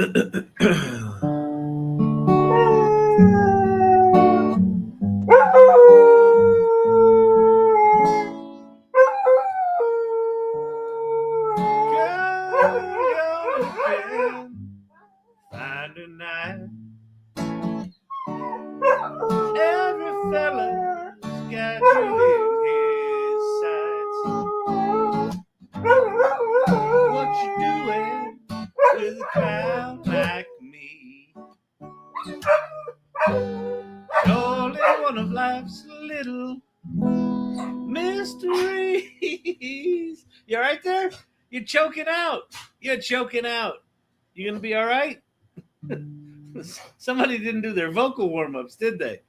Find a night. Every fella's got you in his sights. What you doing with a clown like me? Only one of life's little mysteries. You all right there? You're choking out. You're choking out. You gonna be all right? Somebody didn't do their vocal warm-ups, did they?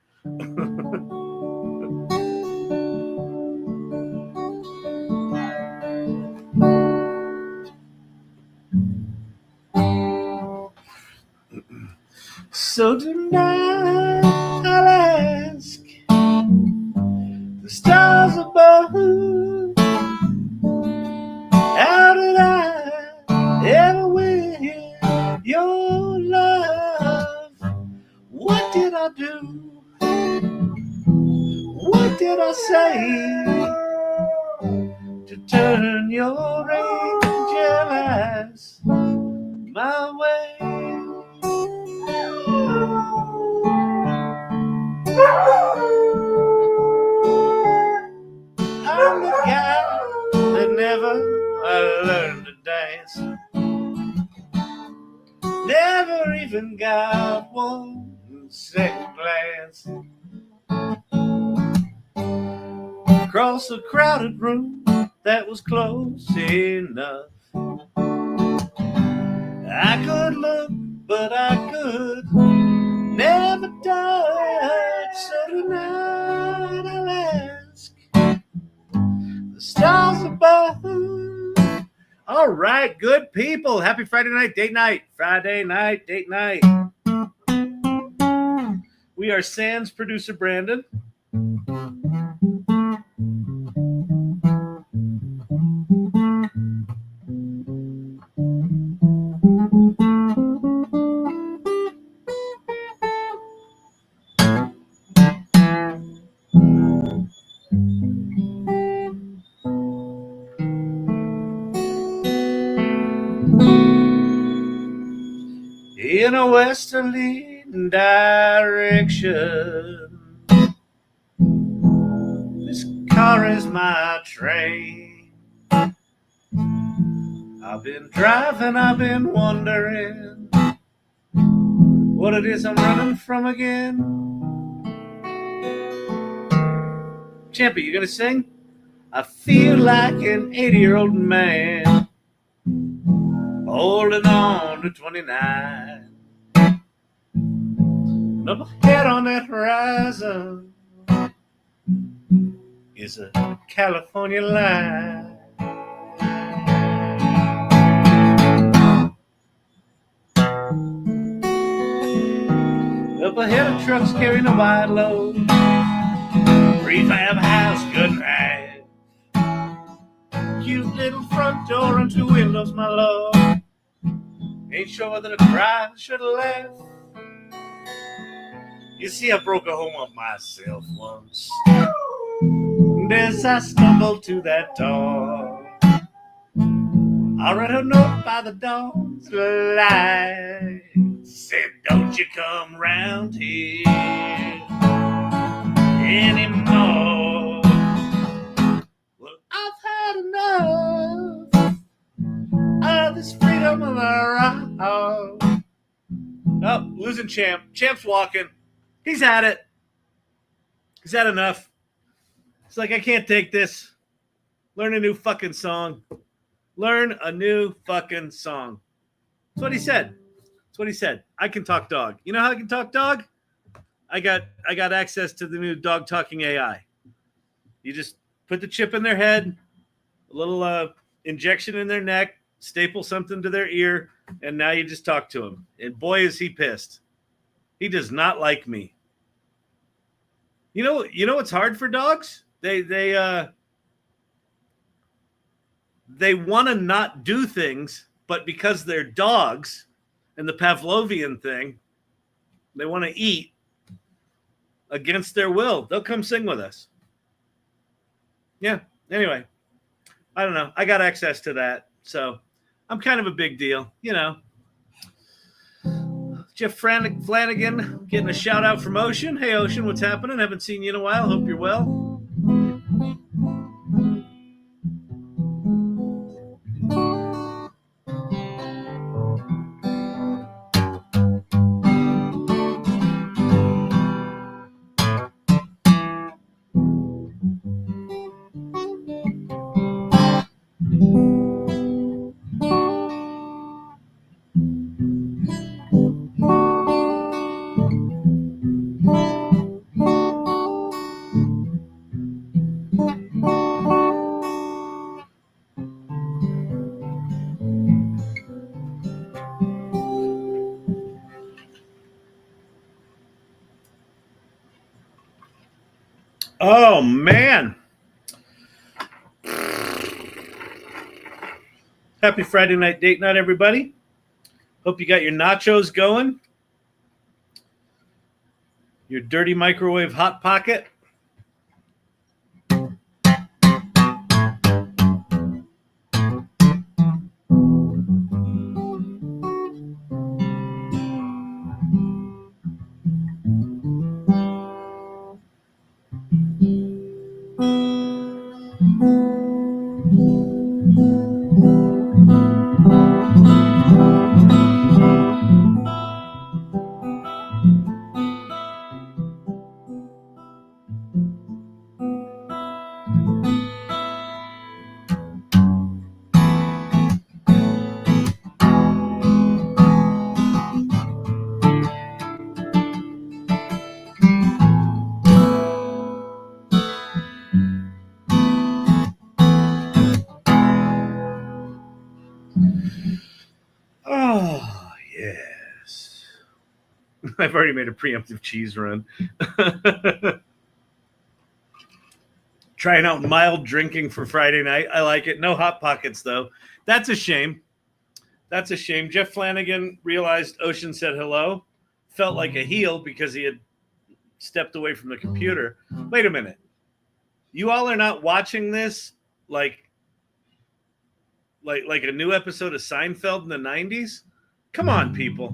So tonight I'll ask the stars above, how did I ever win your love? What did I do? What did I say to turn your angel eyes my way? I'm the guy that never learned to dance, never even got one second glance. Across a crowded room that was close enough, I could look, but I could never touch. So tonight I'll ask the stars above. All right, good people. Happy Friday night, date night. Friday night, date night. We are Sans producer Brandon. In a westerly direction, this car is my train. I've been driving, I've been wondering what it is I'm running from again. Champy, you gonna sing? I feel like an 80-year-old man holding on to 29. And up ahead on that horizon is a California line. Up ahead of trucks carrying a wide load, prefab house, good ride, cute little front door and two windows, my lord. Ain't sure whether to cry or should laugh. You see, I broke a home of myself once, and as I stumbled to that door, I read a note by the door's light. Said, don't you come round here anymore. Well, I've had enough of this freedom of our own. Oh, losing Champ. Champ's walking. He's had it. He's had enough. It's like, I can't take this. Learn a new fucking song. Learn a new fucking song. That's what he said. That's what he said. I can talk dog. You know how I can talk dog? I got access to the new dog talking AI. You just put the chip in their head, a little injection in their neck, staple something to their ear, and now you just talk to him. And boy, is he pissed. He does not like me. You know what's hard for dogs? They want to not do things, but because they're dogs, and the Pavlovian thing. They want to eat against their will. They'll come sing with us. Yeah. Anyway, I don't know. I got access to that. So I'm kind of a big deal, you know. Jeff Flanigan getting a shout out from Ocean. Hey, Ocean, what's happening? Haven't seen you in a while. Hope you're well. Oh, man. Happy Friday night date night, everybody. Hope you got your nachos going. Your dirty microwave hot pocket. Oh, yes. I've already made a preemptive cheese run. Trying out mild drinking for Friday night. I like it. No Hot Pockets, though. That's a shame. That's a shame. Jeff Flanigan realized Ocean said hello. Felt like a heel because he had stepped away from the computer. Wait a minute. You all are not watching this like a new episode of Seinfeld in the 90s? Come on, people.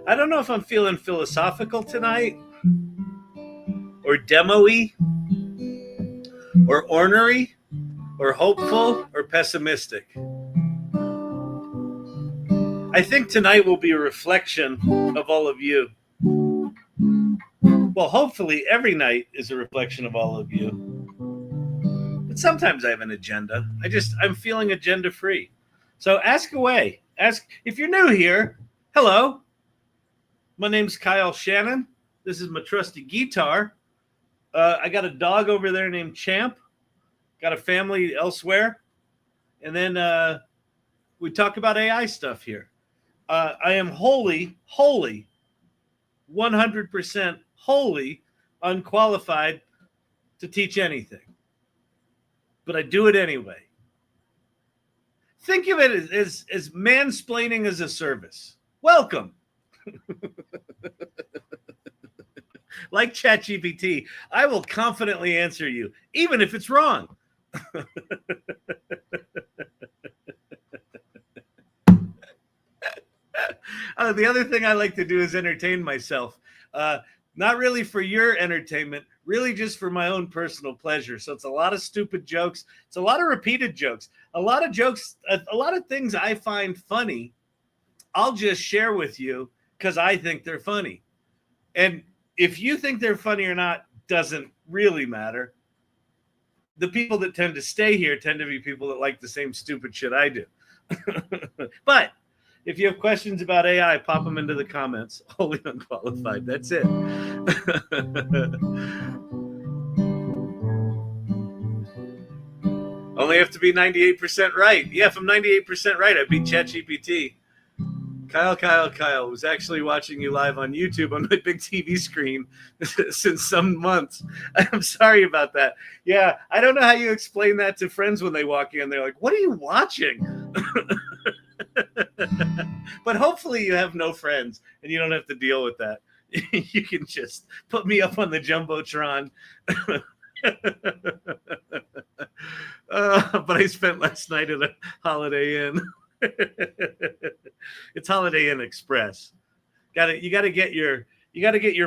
I don't know if I'm feeling philosophical tonight, or demo-y, or ornery, or hopeful, or pessimistic. I think tonight will be a reflection of all of you. Well, hopefully every night is a reflection of all of you. But sometimes I have an agenda. I'm feeling agenda free. So ask away. Ask if you're new here. Hello. My name's Kyle Shannon. This is my trusty guitar. I got a dog over there named Champ. Got a family elsewhere. And then we talk about AI stuff here. I am wholly, 100% wholly unqualified to teach anything. But I do it anyway. Think of it as mansplaining as a service. Welcome. Like Chat GPT, I will confidently answer you, even if it's wrong. The other thing I like to do is entertain myself. Not really for your entertainment, really just for my own personal pleasure. So it's a lot of stupid jokes. It's a lot of repeated jokes. A lot of jokes, a lot of things I find funny, I'll just share with you because I think they're funny. And if you think they're funny or not doesn't really matter. The people that tend to stay here tend to be people that like the same stupid shit I do. But If you have questions about AI, pop them into the comments. Wholly unqualified. That's it. Only have to be 98% right. Yeah, if I'm 98% right, I beat ChatGPT. Kyle was actually watching you live on YouTube on my big TV screen since some months. I'm sorry about that. Yeah, I don't know how you explain that to friends when they walk in. They're like, what are you watching? But hopefully you have no friends and you don't have to deal with that. You can just put me up on the Jumbotron. But I spent last night at a Holiday Inn. It's Holiday Inn Express. You gotta get your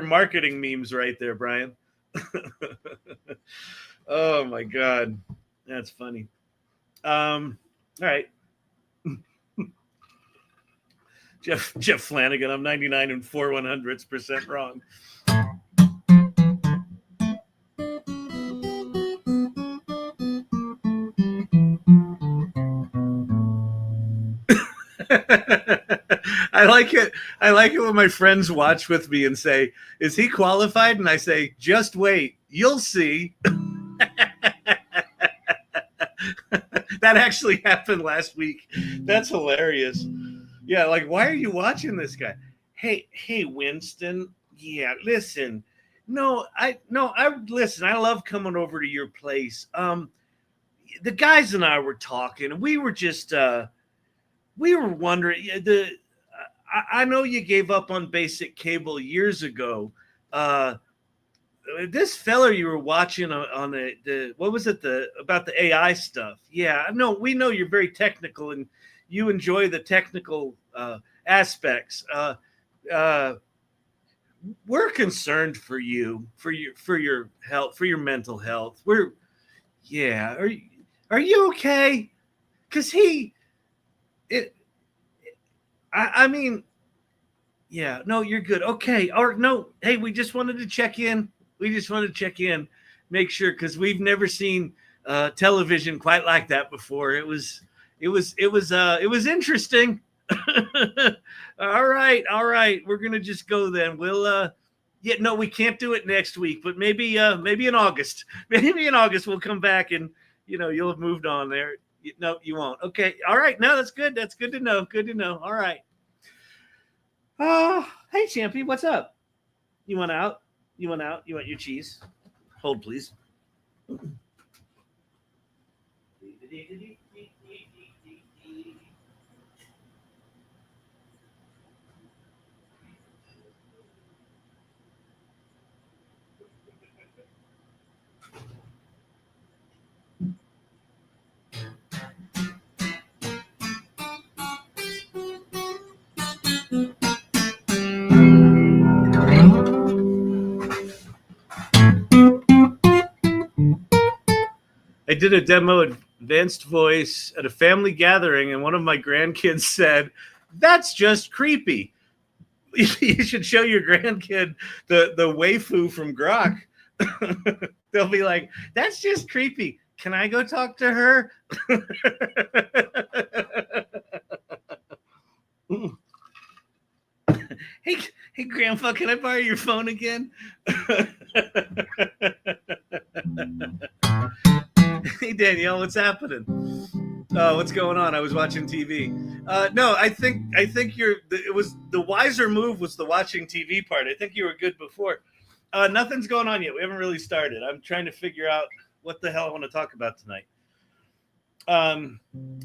marketing memes right there, Brian. Oh my God, that's funny. All right. Jeff Flanigan, I'm 99 and 4/100% wrong. I like it. I like it when my friends watch with me and say, "Is he qualified?" And I say, "Just wait, you'll see." That actually happened last week. That's hilarious. Yeah, like, why are you watching this guy? Hey, Winston. Yeah, listen. I listen. I love coming over to your place. The guys and I were talking, and we were just we were wondering. I know you gave up on basic cable years ago. This fella you were watching on the what was it, about the AI stuff? Yeah, no, we know you're very technical and you enjoy the technical aspects. We're concerned for you, for your health, for your mental health. Yeah. Are you okay? Because I mean, yeah, no, you're good. Okay, or no, hey, we just wanted to check in. Make sure, because we've never seen television quite like that before. It was interesting. All right. We're gonna just go then. We'll yeah, no, we can't do it next week, but maybe in August. Maybe in August we'll come back and you'll have moved on there. No, you won't. Okay, all right. No, that's good. That's good to know. Good to know. All right. Hey, Champy, what's up? You want out? You want your cheese? Hold, please. I did a demo advanced voice at a family gathering, and one of my grandkids said, "That's just creepy." You should show your grandkid the waifu from Grok. They'll be like, "That's just creepy. Can I go talk to her?" Hey, Grandpa, can I borrow your phone again? Hey, Danielle, what's happening? What's going on? I was watching TV. No, I think it was the wiser move was the watching TV part. I think you were good before. Nothing's going on yet. We haven't really started. I'm trying to figure out what the hell I want to talk about tonight.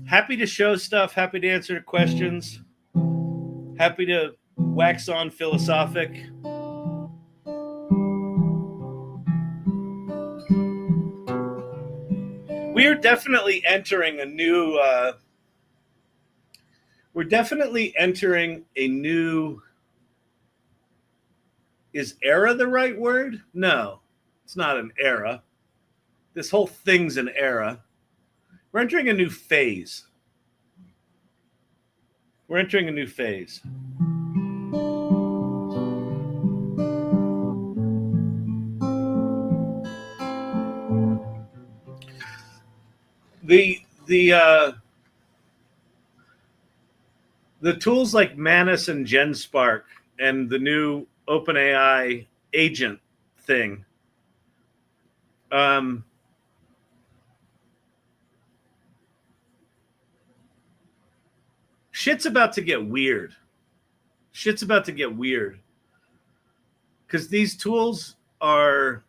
Happy to show stuff. Happy to answer questions. Happy to wax on philosophic. We are definitely entering a new. We're definitely entering a new. Is era the right word? No, it's not an era. This whole thing's an era. We're entering a new phase. We're entering a new phase. The The tools like Manus and GenSpark and the new OpenAI agent thing. Shit's about to get weird. Shit's about to get weird. Because these tools are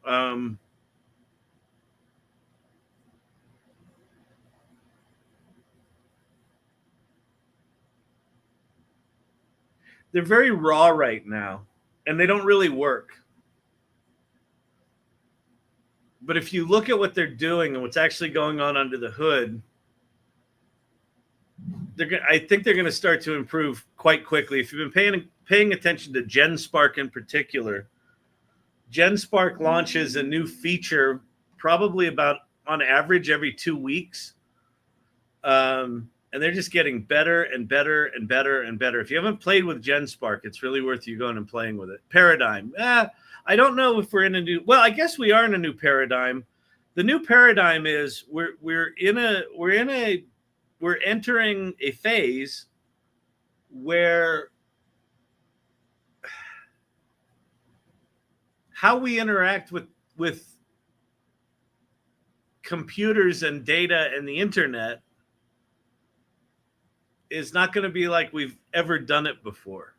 they're very raw right now, and they don't really work. But if you look at what they're doing and what's actually going on under the hood, I think they're going to start to improve quite quickly. If you've been paying attention to GenSpark in particular, GenSpark launches a new feature probably about on average every 2 weeks. And they're just getting better and better and better and better. If you haven't played with GenSpark, it's really worth you going and playing with it. Paradigm. I don't know if we're in a new. Well, I guess we are in a new paradigm. The new paradigm is we're entering a phase where how we interact with computers and data and the internet is not going to be like we've ever done it before.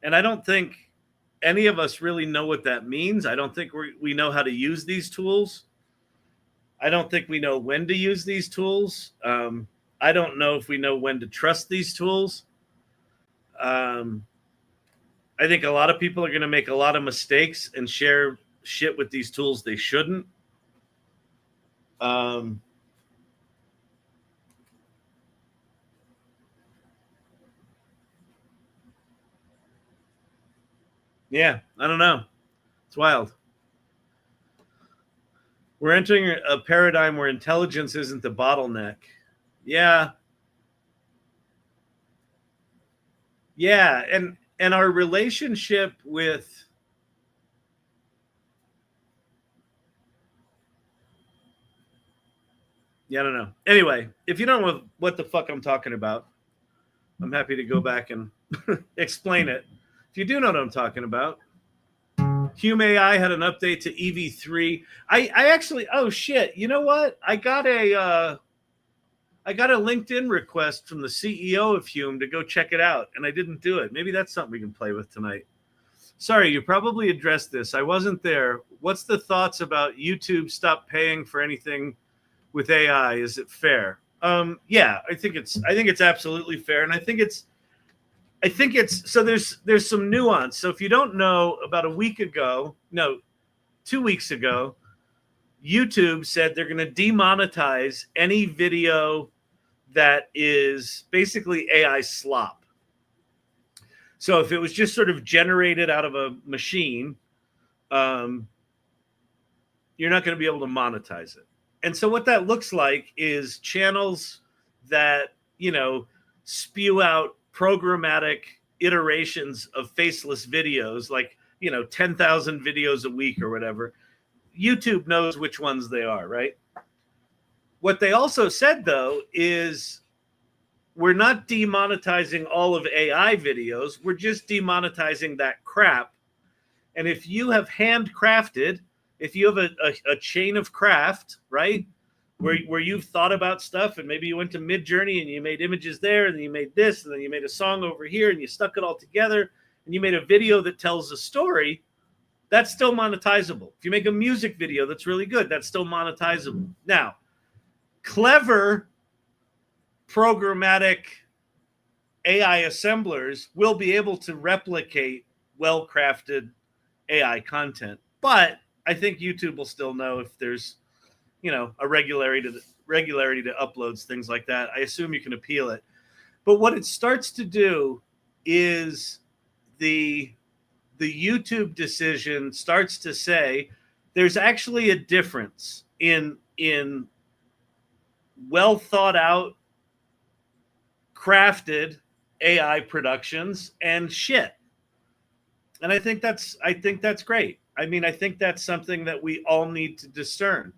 And I don't think any of us really know what that means. I don't think we know how to use these tools. I don't think we know when to use these tools. I don't know if we know when to trust these tools. I think a lot of people are going to make a lot of mistakes and share shit with these tools they shouldn't. Yeah, I don't know. It's wild. We're entering a paradigm where intelligence isn't the bottleneck. Yeah. Yeah, and our relationship with I don't know. Anyway, if you don't know what the fuck I'm talking about, I'm happy to go back and explain it. If you do know what I'm talking about, Hume AI had an update to EV3. I actually, oh shit, you know what? I got a LinkedIn request from the CEO of Hume to go check it out, and I didn't do it. Maybe that's something we can play with tonight. Sorry, you probably addressed this. I wasn't there. What's the thoughts about YouTube stop paying for anything with AI? Is it fair? Yeah, I think it's absolutely fair, and I think it's so there's some nuance. So if you don't know, about 2 weeks ago, YouTube said they're going to demonetize any video that is basically AI slop. So if it was just sort of generated out of a machine, you're not going to be able to monetize it. And so what that looks like is channels that, spew out programmatic iterations of faceless videos, like, 10,000 videos a week or whatever. YouTube knows which ones they are, right? What they also said, though, is we're not demonetizing all of AI videos. We're just demonetizing that crap. And if you have handcrafted, if you have a chain of craft, right, where you've thought about stuff, and maybe you went to Midjourney and you made images there, and then you made this, and then you made a song over here, and you stuck it all together, and you made a video that tells a story, that's still monetizable. If you make a music video that's really good, that's still monetizable. Now, clever programmatic AI assemblers will be able to replicate well-crafted AI content, but I think YouTube will still know if there's, a regularity to uploads, things like that. I assume you can appeal it. But what it starts to do is the YouTube decision starts to say there's actually a difference in well thought out, crafted AI productions and shit. And I think that's great. I mean, I think that's something that we all need to discern.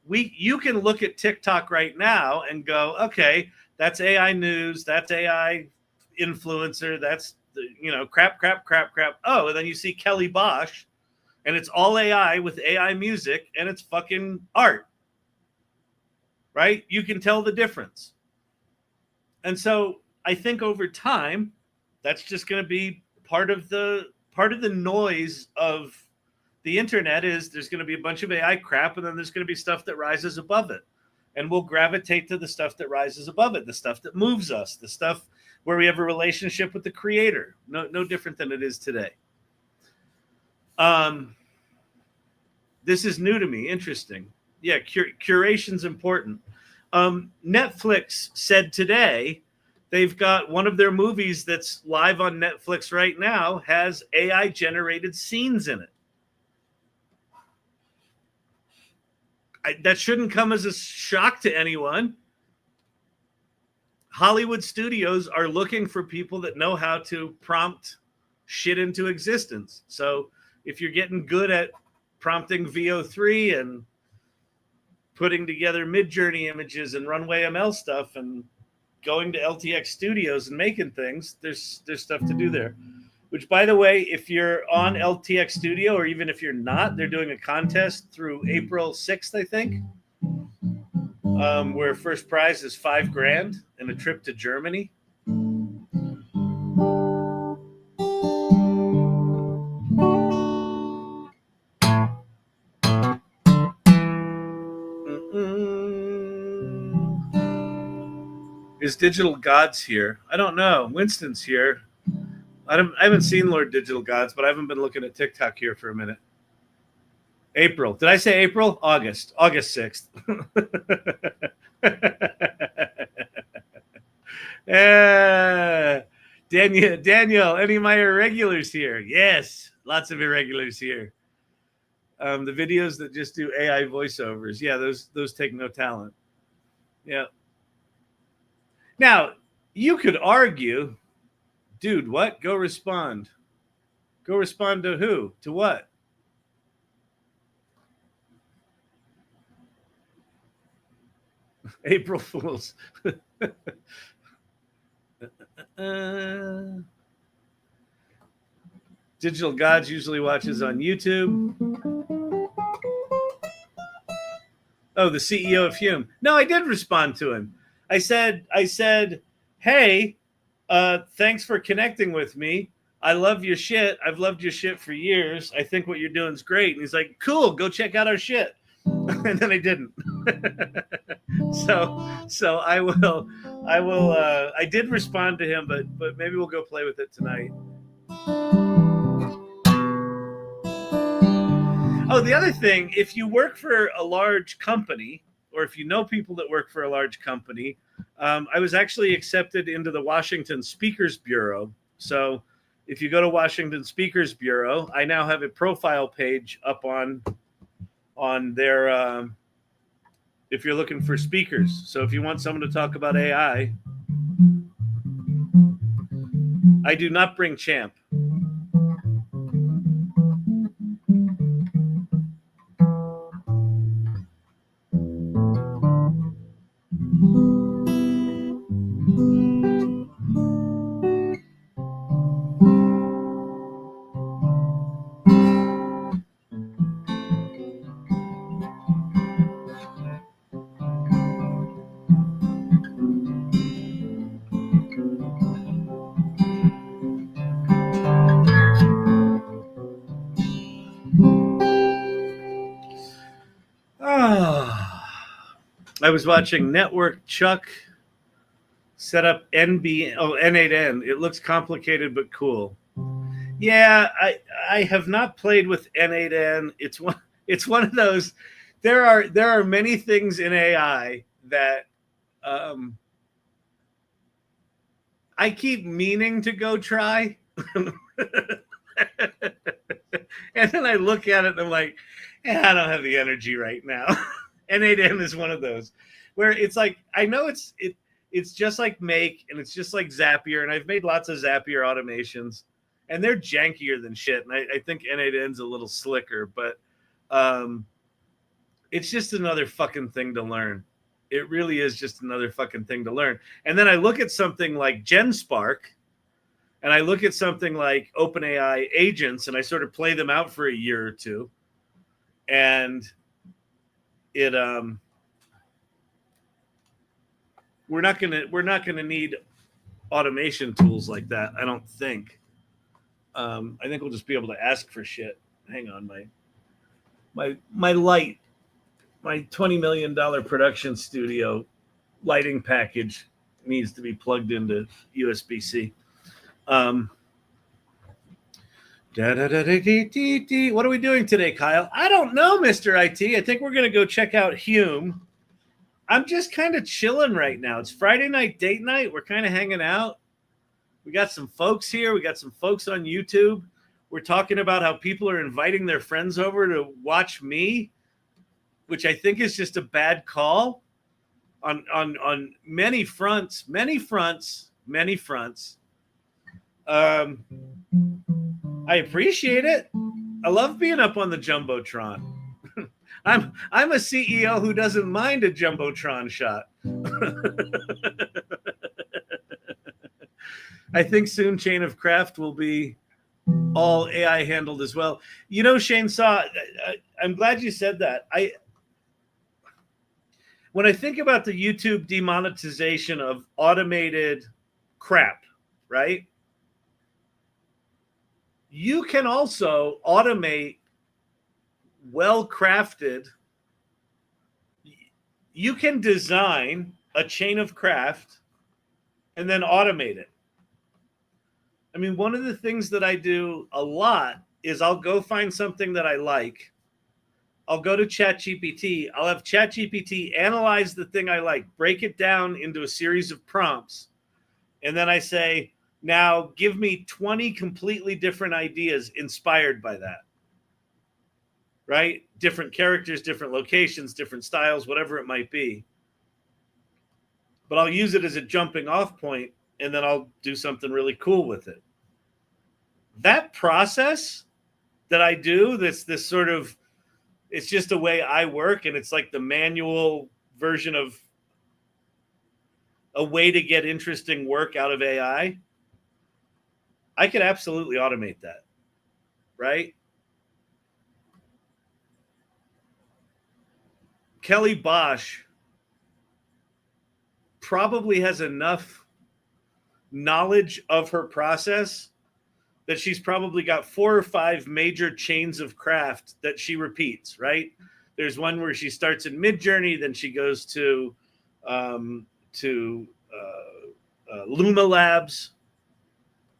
You can look at TikTok right now and go, okay, that's AI news, that's AI influencer. That's crap. Oh, and then you see Kelly Bosch, and it's all AI with AI music, and it's fucking art. Right? You can tell the difference. And so I think over time, that's just going to be part of the noise of the internet. Is there's going to be a bunch of AI crap, and then there's going to be stuff that rises above it. And we'll gravitate to the stuff that rises above it, the stuff that moves us, the stuff where we have a relationship with the creator. No different than it is today. This is new to me. Interesting. Yeah, curation's important. Netflix said today they've got one of their movies that's live on Netflix right now has AI generated scenes in it. That shouldn't come as a shock to anyone. Hollywood studios are looking for people that know how to prompt shit into existence. So if you're getting good at prompting VO3 and putting together Mid-Journey images and Runway ML stuff and going to LTX Studios and making things, there's stuff to do there. Which, by the way, if you're on LTX Studio, or even if you're not, they're doing a contest through April 6th, I think, where first prize is $5,000 and a trip to Germany. Is Digital Gods here? I don't know. Winston's here. I haven't seen Lord Digital Gods, but I haven't been looking at TikTok here for a minute. April. Did I say April? August 6th. Daniel, any of my irregulars here? Yes, lots of irregulars here. The videos that just do AI voiceovers. Yeah, those take no talent. Yeah. Now, you could argue, dude, what? Go respond. Go respond to who? To what? April Fools. Digital Gods usually watches on YouTube. Oh, the CEO of Hume. No, I did respond to him. I said, hey, thanks for connecting with me. I love your shit. I've loved your shit for years. I think what you're doing is great. And he's like, cool, go check out our shit. And then I didn't. So I will. I did respond to him, but maybe we'll go play with it tonight. Oh, the other thing, if you work for a large company, or if you know people that work for a large company, I was actually accepted into the Washington Speakers Bureau. So if you go to Washington Speakers Bureau, I now have a profile page up on their, if you're looking for speakers. So if you want someone to talk about AI, I do not bring Champ. I was watching Network Chuck set up N8N. It looks complicated but cool. Yeah, I have not played with N8N. It's one of those. There are many things in AI that I keep meaning to go try. And then I look at it and I'm like, I don't have the energy right now. N8N is one of those where it's like, I know it's just like Make, and it's just like Zapier, and I've made lots of Zapier automations, and they're jankier than shit. And I think N8N's a little slicker, but it's just another fucking thing to learn. It really is just another fucking thing to learn. And then I look at something like GenSpark, and I look at something like OpenAI agents and I sort of play them out for a year or two, and it we're not gonna need automation tools like that, I don't think. I think we'll just be able to ask for shit. Hang on, my light, my $20 million production studio lighting package needs to be plugged into USB-C. What are we doing today, Kyle? I don't know, Mr. IT. I think we're going to go check out Hume. I'm just kind of chilling right now. It's Friday night date night. We're kind of hanging out. We got some folks here. We got some folks on YouTube. We're talking about how people are inviting their friends over to watch me, which I think is just a bad call on many fronts. I appreciate it. I love being up on the Jumbotron. I'm a CEO who doesn't mind a Jumbotron shot. I think soon Chain of Craft will be all AI handled as well. You know, Shane Saw, I'm glad you said that. When I think about the YouTube demonetization of automated crap, right? You can also automate well-crafted. You can design a chain of craft and then automate it. I mean, one of the things that I do a lot is I'll go find something that I like. I'll go to Chat GPT. I'll have Chat GPT analyze the thing I like, break it down into a series of prompts. And then I say, now give me 20 completely different ideas inspired by that. Right? Different characters, different locations, different styles, whatever it might be. But I'll use it as a jumping off point, and then I'll do something really cool with it. That process that I do, this sort of, it's just a way I work, and it's like the manual version of a way to get interesting work out of AI. I could absolutely automate that, right? Kelly Bosch probably has enough knowledge of her process that she's probably got 4 or 5 major chains of craft that she repeats, right? There's one where she starts in Midjourney, then she goes to Luma Labs.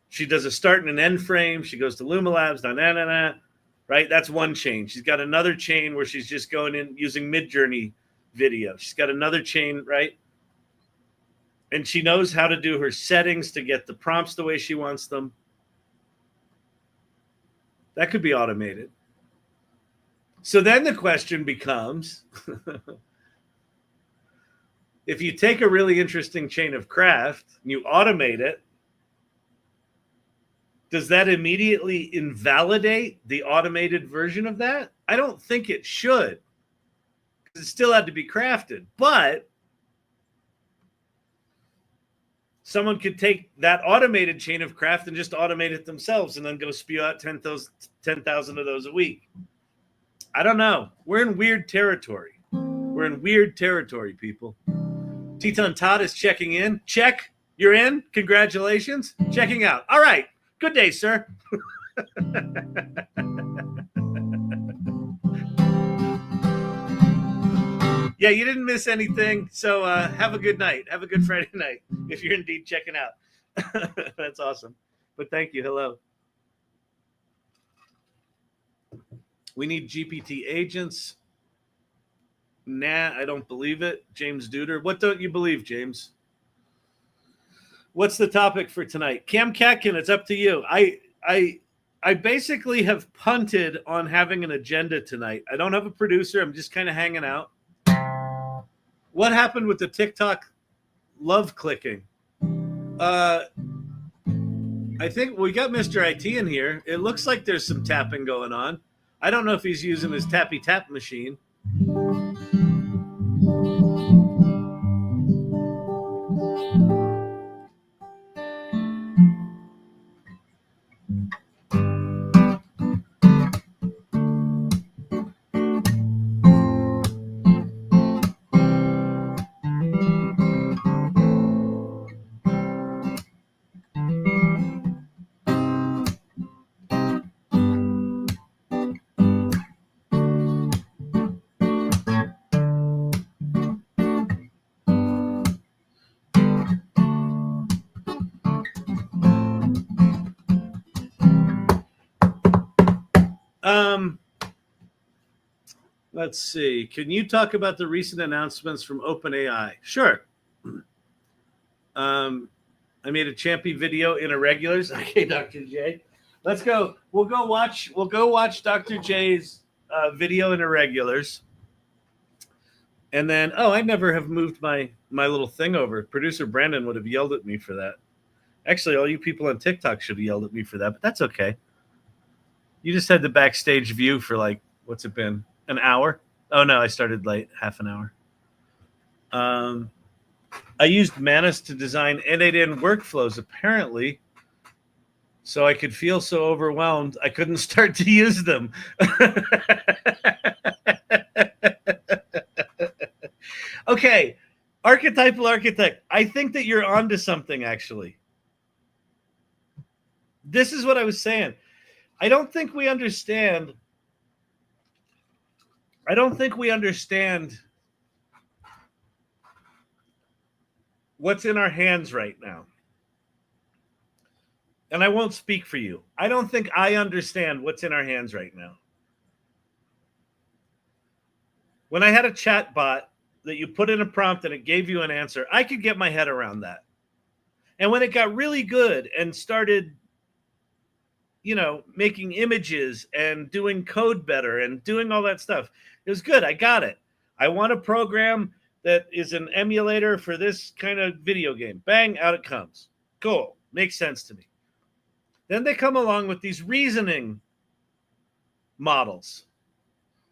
She does a start and an end frame. She goes to Luma Labs, right? That's one chain. She's got another chain where she's just going in using Midjourney video. She's got another chain, right? And she knows how to do her settings to get the prompts the way she wants them. That could be automated. So then the question becomes, if you take a really interesting chain of craft and you automate it, does that immediately invalidate the automated version of that? I don't think it should, because it still had to be crafted. But someone could take that automated chain of craft and just automate it themselves and then go spew out 10,000 of those a week. I don't know. We're in weird territory. We're in weird territory, people. Teton Todd is checking in. Check. You're in. Congratulations. Checking out. All right. Good day, sir. Yeah, you didn't miss anything. So have a good night. Have a good Friday night if you're indeed checking out. That's awesome. But thank you. Hello. We need GPT agents. Nah, I don't believe it. James Duder. What don't you believe, James? What's the topic for tonight? Cam Catkin, it's up to you. I basically have punted on having an agenda tonight. I don't have a producer. I'm just kind of hanging out. What happened with the TikTok love clicking? I think we got Mr. IT in here. It looks like there's some tapping going on. I don't know if he's using his tappy tap machine. Let's see. Can you talk about the recent announcements from OpenAI? Sure. I made a Champy video in Irregulars. Okay, Dr. J. Let's go. We'll go watch Dr. J's video in Irregulars. And then, I never have moved my little thing over. Producer Brandon would have yelled at me for that. Actually, all you people on TikTok should have yelled at me for that, but that's okay. You just had the backstage view for like, what's it been? An hour? Oh no, I started late, half an hour. I used Manus to design N8N workflows, apparently, so I could feel so overwhelmed I couldn't start to use them. Okay, archetypal architect. I think that you're onto something, actually. This is what I was saying. I don't think we understand what's in our hands right now. And I won't speak for you. I don't think I understand what's in our hands right now. When I had a chat bot that you put in a prompt and it gave you an answer, I could get my head around that. And when it got really good and started, making images and doing code better and doing all that stuff, it was good. I got it. I want a program that is an emulator for this kind of video game. Bang, out it comes. Cool. Makes sense to me. Then they come along with these reasoning models,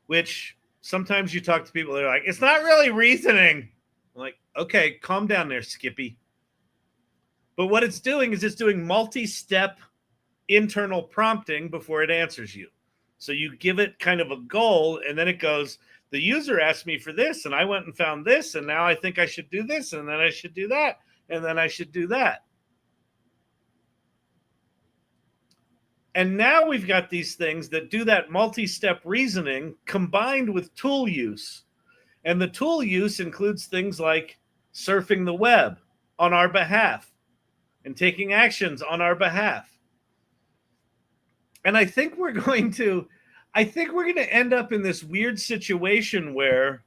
which sometimes you talk to people, they're like, it's not really reasoning. I'm like, okay, calm down there, Skippy. But what it's doing is it's doing multi-step internal prompting before it answers you. So you give it kind of a goal, and then it goes, the user asked me for this, and I went and found this, and now I think I should do this, and then I should do that, and then I should do that. And now we've got these things that do that multi-step reasoning combined with tool use. And the tool use includes things like surfing the web on our behalf and taking actions on our behalf. And I think we're going to end up in this weird situation where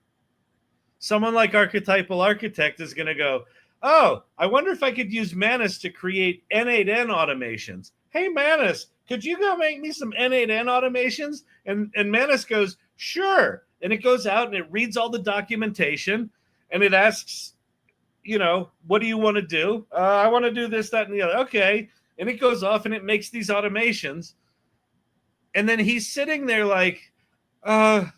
someone like Archetypal Architect is going to go, oh, I wonder if I could use Manus to create N8N automations. Hey, Manus, could you go make me some N8N automations? And Manus goes, sure. And it goes out and it reads all the documentation and it asks, what do you want to do? I want to do this, that, and the other. Okay. And it goes off and it makes these automations. And then he's sitting there like, did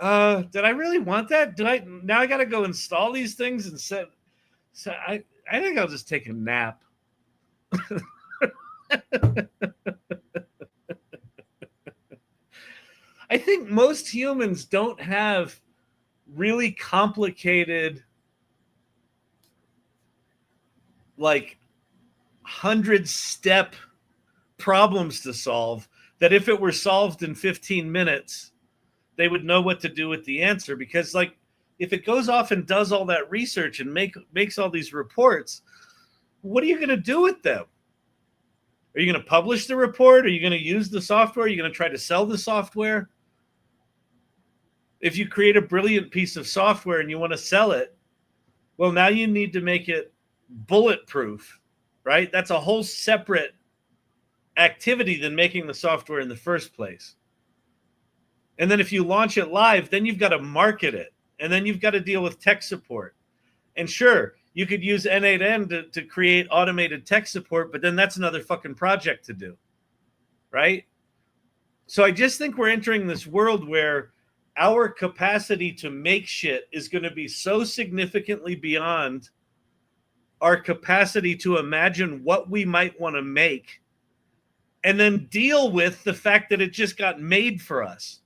I really want that? Now I got to go install these things and set. So I think I'll just take a nap. I think most humans don't have really complicated, like 100-step problems to solve that if it were solved in 15 minutes, they would know what to do with the answer. Because like, if it goes off and does all that research and makes all these reports, what are you going to do with them? Are you going to publish the report? Are you going to use the software? Are you going to try to sell the software? If you create a brilliant piece of software and you want to sell it, well, now you need to make it bulletproof, right? That's a whole separate activity than making the software in the first place. And then if you launch it live, then you've got to market it. And then you've got to deal with tech support. And sure, you could use N8N to create automated tech support, but then that's another fucking project to do, right? So I just think we're entering this world where our capacity to make shit is going to be so significantly beyond our capacity to imagine what we might want to make and then deal with the fact that it just got made for us.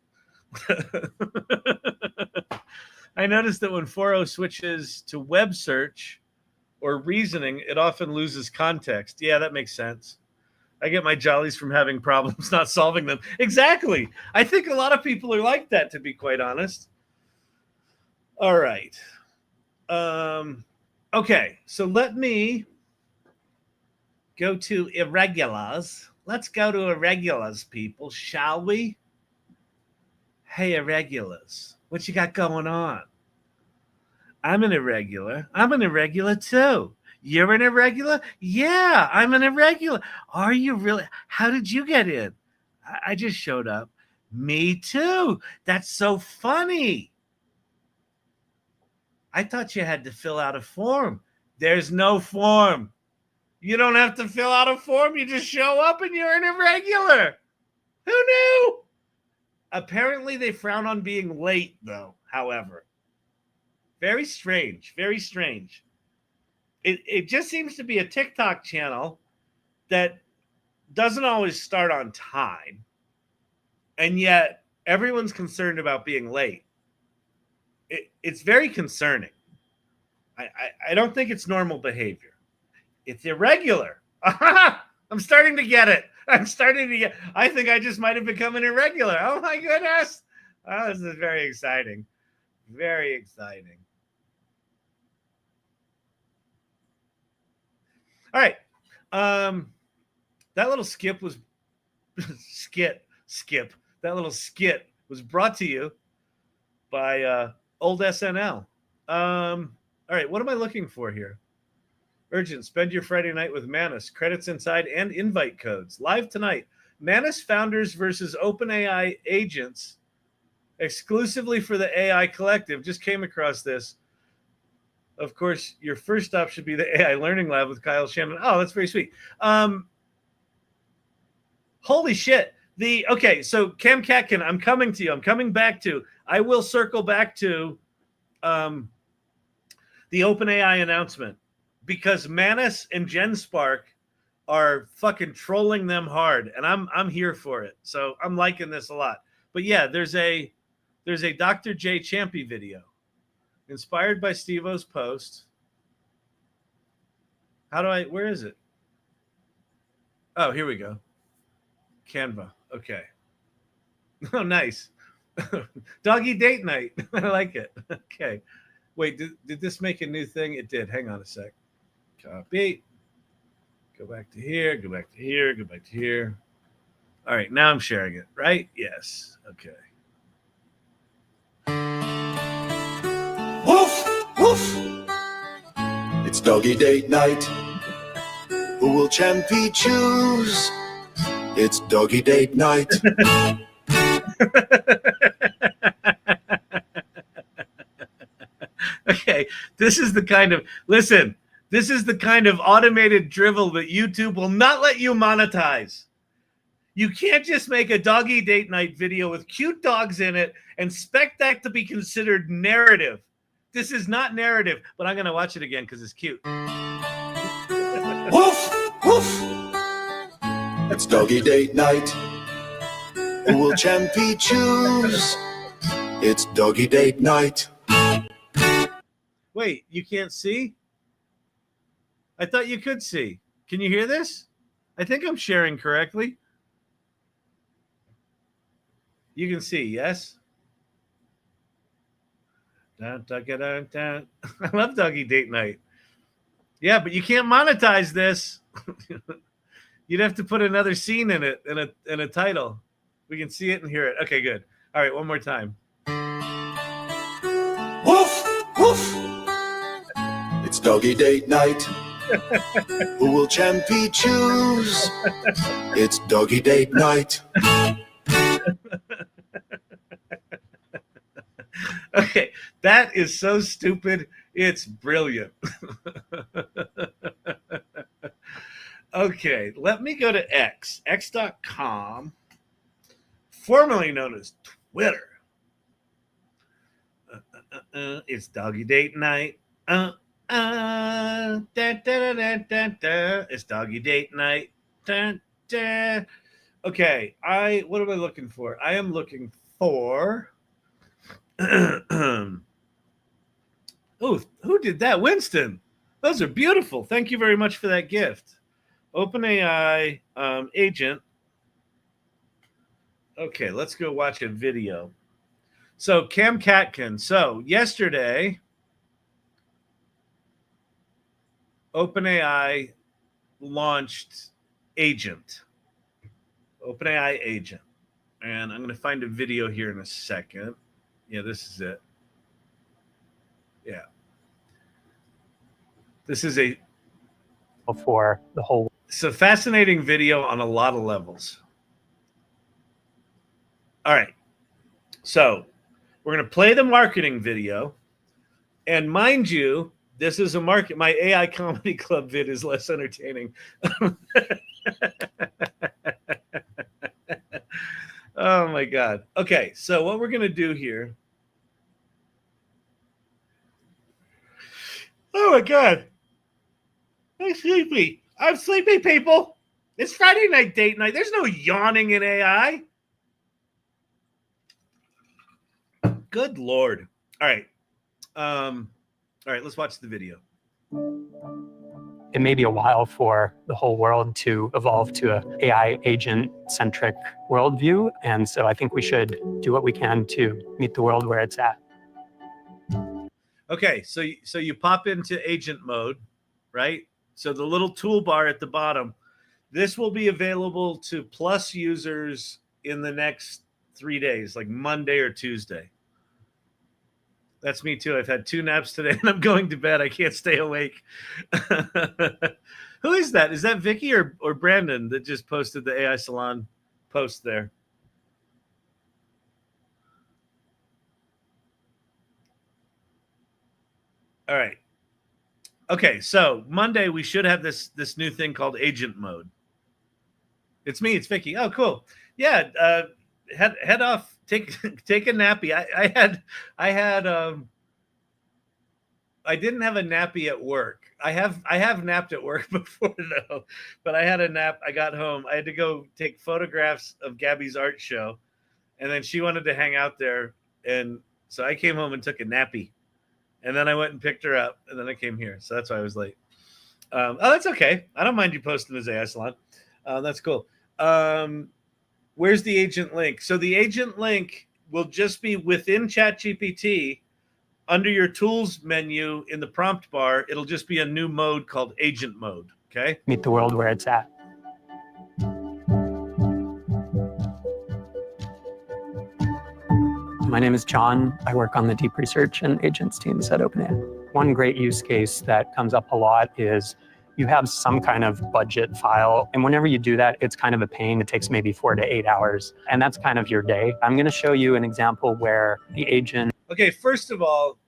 I noticed that when 4.0 switches to web search or reasoning, it often loses context. Yeah, that makes sense. I get my jollies from having problems, not solving them. Exactly. I think a lot of people are like that, to be quite honest. All right. Okay, so let me go to irregulars. let's go to irregulars, people, shall we? Hey, irregulars, what you got going on? I'm an irregular. I'm an irregular too. You're an irregular? Yeah, I'm an irregular. Are you really? How did you get in? I just showed up. Me too. That's so funny. I thought you had to fill out a form. There's no form. You don't have to fill out a form. You just show up and you're an irregular. Who knew? Apparently, they frown on being late, though, however. Very strange. Very strange. It just seems to be a TikTok channel that doesn't always start on time. And yet, everyone's concerned about being late. It's very concerning. I don't think it's normal behavior. It's irregular. I'm starting to get it. I think I just might have become an irregular. Oh my goodness. Oh, this is very exciting. Very exciting. All right. That little skip was skip. That little skit was brought to you by old SNL. All right, what am I looking for here? Urgent, spend your Friday night with Manus. Credits inside and invite codes. Live tonight. Manus founders versus OpenAI agents exclusively for the AI Collective. Just came across this. Of course, your first stop should be the AI Learning Lab with Kyle Shannon. Oh, that's very sweet. Holy shit. Okay, so Cam Catkin, I'm coming to you. I'm coming back to. I will circle back to the OpenAI announcement because Manus and GenSpark are fucking trolling them hard, and I'm here for it. So I'm liking this a lot. But yeah, there's a Dr. J Champy video inspired by Steve-O's post. Where is it? Oh, here we go. Canva. Okay. Oh, nice. Doggy date night. I like it. Okay. Wait, did this make a new thing? It did. Hang on a sec. Copy. Go back to here. Go back to here. Go back to here. All right. Now I'm sharing it, right? Yes. Okay. Woof! Woof! It's doggy date night. Who will Champy choose? It's doggy date night. Okay, this is the kind of automated drivel that YouTube will not let you monetize. You can't just make a doggy date night video with cute dogs in it and expect that to be considered narrative. This is not narrative, but I'm going to watch it again because it's cute. Woof! Woof! It's doggy date night. Who will Champy choose? It's doggy date night. Wait, you can't see? I thought you could see. Can you hear this? I think I'm sharing correctly. You can see, yes? Dun, dun, dun, dun. I love doggy date night. Yeah, but you can't monetize this. You'd have to put another scene in it, in a title. We can see it and hear it. Okay, good. All right, one more time. Woof! Woof! It's doggy date night. Who will Champy choose? It's doggy date night. Okay, that is so stupid. It's brilliant. Okay, let me go to x.com, formerly known as Twitter. It's doggy date night. It's doggy date night. Okay, what am I looking for? I am looking for. Oh, who did that? Winston. Those are beautiful. Thank you very much for that gift. OpenAI agent. Okay, let's go watch a video. So Cam Catkin. So yesterday, OpenAI launched Agent. OpenAI agent. And I'm going to find a video here in a second. Yeah, this is it. Yeah. This is for the whole. It's a fascinating video on a lot of levels. All right. So we're going to play the marketing video. And mind you, this is a market. My AI comedy club vid is less entertaining. Oh my God. Okay, so what we're gonna do here. Oh my God. I'm sleepy. I'm sleepy, people. It's Friday night date night. There's no yawning in AI. Good Lord. All right. All right, let's watch the video. It may be a while for the whole world to evolve to an AI agent-centric worldview. And so I think we should do what we can to meet the world where it's at. Okay, so you pop into agent mode, right? So the little toolbar at the bottom, this will be available to Plus users in the next 3 days, like Monday or Tuesday. That's me too. I've had 2 naps today and I'm going to bed. I can't stay awake. Who is that? Is that Vicky or Brandon that just posted the AI Salon post there? All right. Okay, so Monday we should have this new thing called agent mode. It's me, it's Vicky. Oh, cool. Yeah, head off, take a nappy. I didn't have a nappy at work. I have napped at work before though, but I had a nap. I got home. I had to go take photographs of Gabby's art show, and then she wanted to hang out there, and so I came home and took a nappy, and then I went and picked her up, and then I came here. So that's why I was late. Oh, that's okay. I don't mind you posting this AI Salon. That's cool. Where's the agent link? So the agent link will just be within Chat GPT. Under your tools menu in the prompt bar, it'll just be a new mode called agent mode, okay? Meet the world where it's at. My name is John. I work on the deep research and agents teams at OpenAI. One great use case that comes up a lot is you have some kind of budget file, and whenever you do that, it's kind of a pain. It takes maybe 4 to 8 hours, and that's kind of your day. I'm going to show you an example where the agent. Okay, first of all,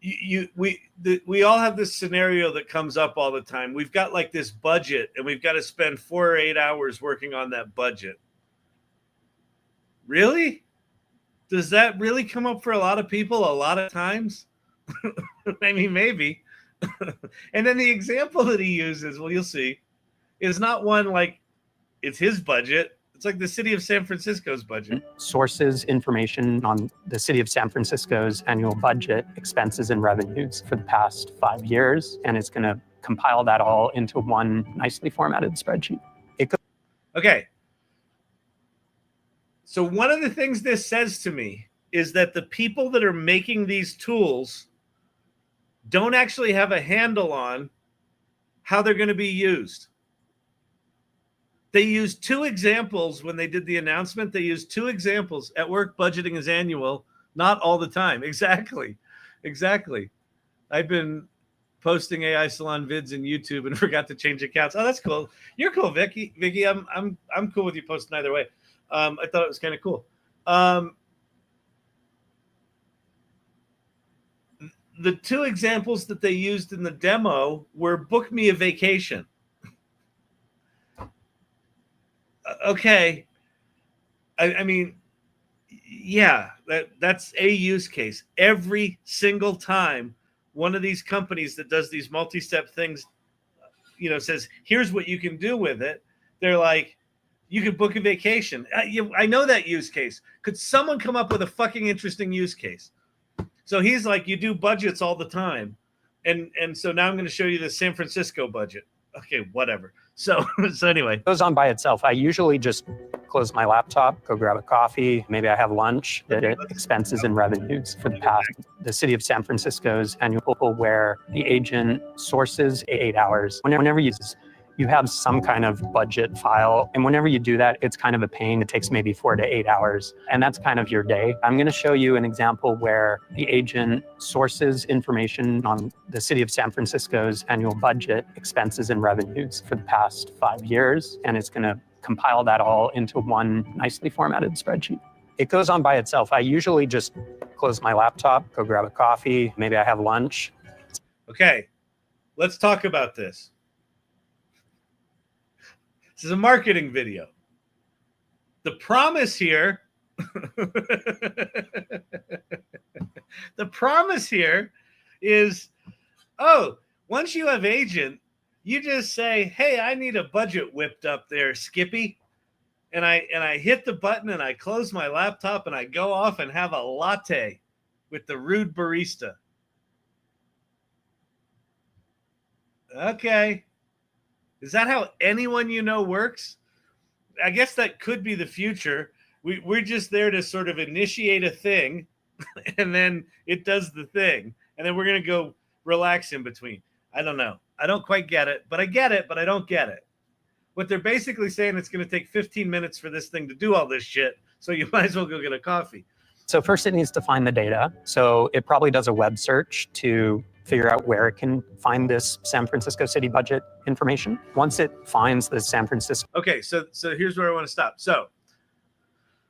we all have this scenario that comes up all the time. We've got like this budget, and we've got to spend 4 or 8 hours working on that budget. Really? Does that really come up for a lot of people a lot of times? I mean, maybe. And then the example that he uses, well, you'll see, is not one like it's his budget. It's like the city of San Francisco's budget. Sources information on the city of San Francisco's annual budget, expenses and revenues for the past 5 years. And it's going to compile that all into one nicely formatted spreadsheet. Okay. So one of the things this says to me is that the people that are making these tools don't actually have a handle on how they're going to be used. They used 2 examples when they did the announcement. They used 2 examples. At work, budgeting is annual, not all the time. Exactly. I've been posting AI Salon vids in YouTube and forgot to change accounts. Oh, that's cool. You're cool, Vicky. Vicky, I'm cool with you posting either way. I thought it was kind of cool. The 2 examples that they used in the demo were book me a vacation. Okay. I mean, yeah, that's a use case. Every single time one of these companies that does these multi-step things, says, here's what you can do with it. They're like, you could book a vacation. I know that use case. Could someone come up with a fucking interesting use case? So he's like, you do budgets all the time. And so now I'm going to show you the San Francisco budget. Okay, whatever. So anyway. It goes on by itself. I usually just close my laptop, go grab a coffee. Maybe I have lunch. The expenses and revenues for the past, the city of San Francisco's annual, where the agent sources 8 hours. Whenever you use you have some kind of budget file. And whenever you do that, it's kind of a pain. It takes maybe 4 to 8 hours. And that's kind of your day. I'm going to show you an example where the agent sources information on the city of San Francisco's annual budget, expenses, and revenues for the past 5 years. And it's going to compile that all into one nicely formatted spreadsheet. It goes on by itself. I usually just close my laptop, go grab a coffee. Maybe I have lunch. Okay, let's talk about this. This is a marketing video. The promise here, the promise here is, oh, once you have agent, you just say, hey, I need a budget whipped up there, Skippy. And I hit the button and I close my laptop and I go off and have a latte with the rude barista. Okay. Is that how anyone you know works? I guess that could be the future. We're just there to sort of initiate a thing, and then it does the thing, and then we're going to go relax in between. I don't know. I don't quite get it, but I get it, but I don't get it. What they're basically saying, it's going to take 15 minutes for this thing to do all this shit, so you might as well go get a coffee. So first it needs to find the data. So it probably does a web search to figure out where it can find this San Francisco city budget information. Once it finds the San Francisco. Okay, so here's where I want to stop. So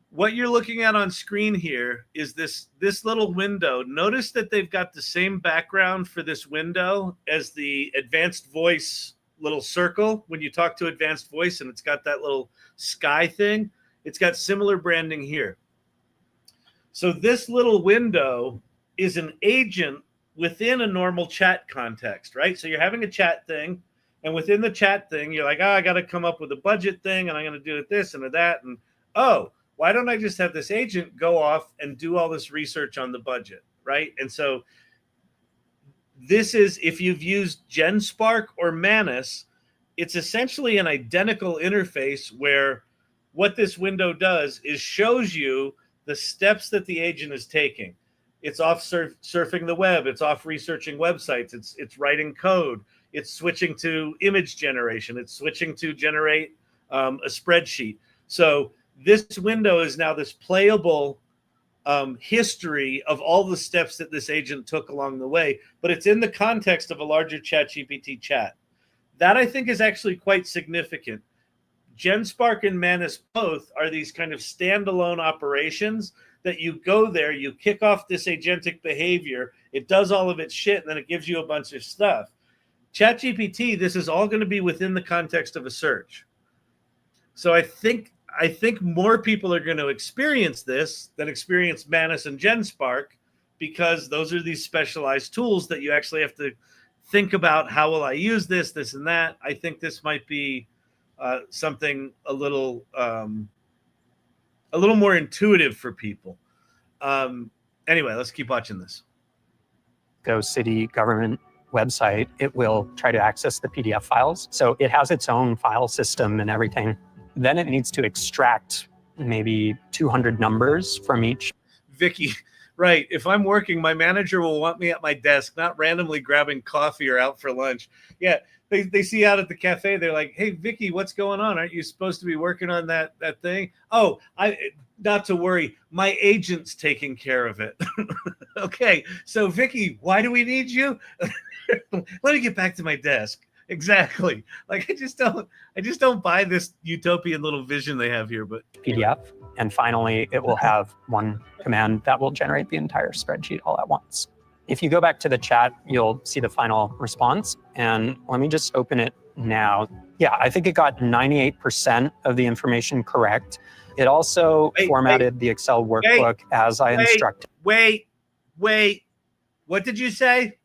what you're looking at on screen here is this little window. Notice that they've got the same background for this window as the advanced voice little circle when you talk to advanced voice, and it's got that little sky thing. It's got similar branding here. So this little window is an agent within a normal chat context, right? So you're having a chat thing, and within the chat thing, you're like, oh, I got to come up with a budget thing, and I'm going to do it this and that. And, oh, why don't I just have this agent go off and do all this research on the budget, right? And so this is, if you've used GenSpark or Manus, it's essentially an identical interface where what this window does is shows you the steps that the agent is taking. It's off surfing the web. It's off researching websites. It's writing code. It's switching to image generation. It's switching to generate a spreadsheet. So this window is now this playable history of all the steps that this agent took along the way, but it's in the context of a larger ChatGPT chat. That I think is actually quite significant. GenSpark and Manus both are these kind of standalone operations that you go there, you kick off this agentic behavior, it does all of its shit, and then it gives you a bunch of stuff. ChatGPT, this is all going to be within the context of a search. So I think more people are going to experience this than experience Manus and GenSpark, because those are these specialized tools that you actually have to think about. How will I use this, and that? I think this might be something a little more intuitive for people. Anyway, let's keep watching this. Go city government website, it will try to access the PDF files. So it has its own file system and everything. Then it needs to extract maybe 200 numbers from each. Vicky, right. If I'm working, my manager will want me at my desk, not randomly grabbing coffee or out for lunch. Yeah, they see out at the cafe, they're like, hey, Vicky, what's going on? Aren't you supposed to be working on that thing? Oh, not to worry. My agent's taking care of it. Okay, so Vicky, why do we need you? Let me get back to my desk. Exactly. Like I just don't buy this utopian little vision they have here. But PDF, and finally, it will have one command that will generate the entire spreadsheet all at once. If you go back to the chat, you'll see the final response. And let me just open it now. Yeah, I think it got 98% of the information correct. It also formatted the Excel workbook as I instructed. Wait. What did you say?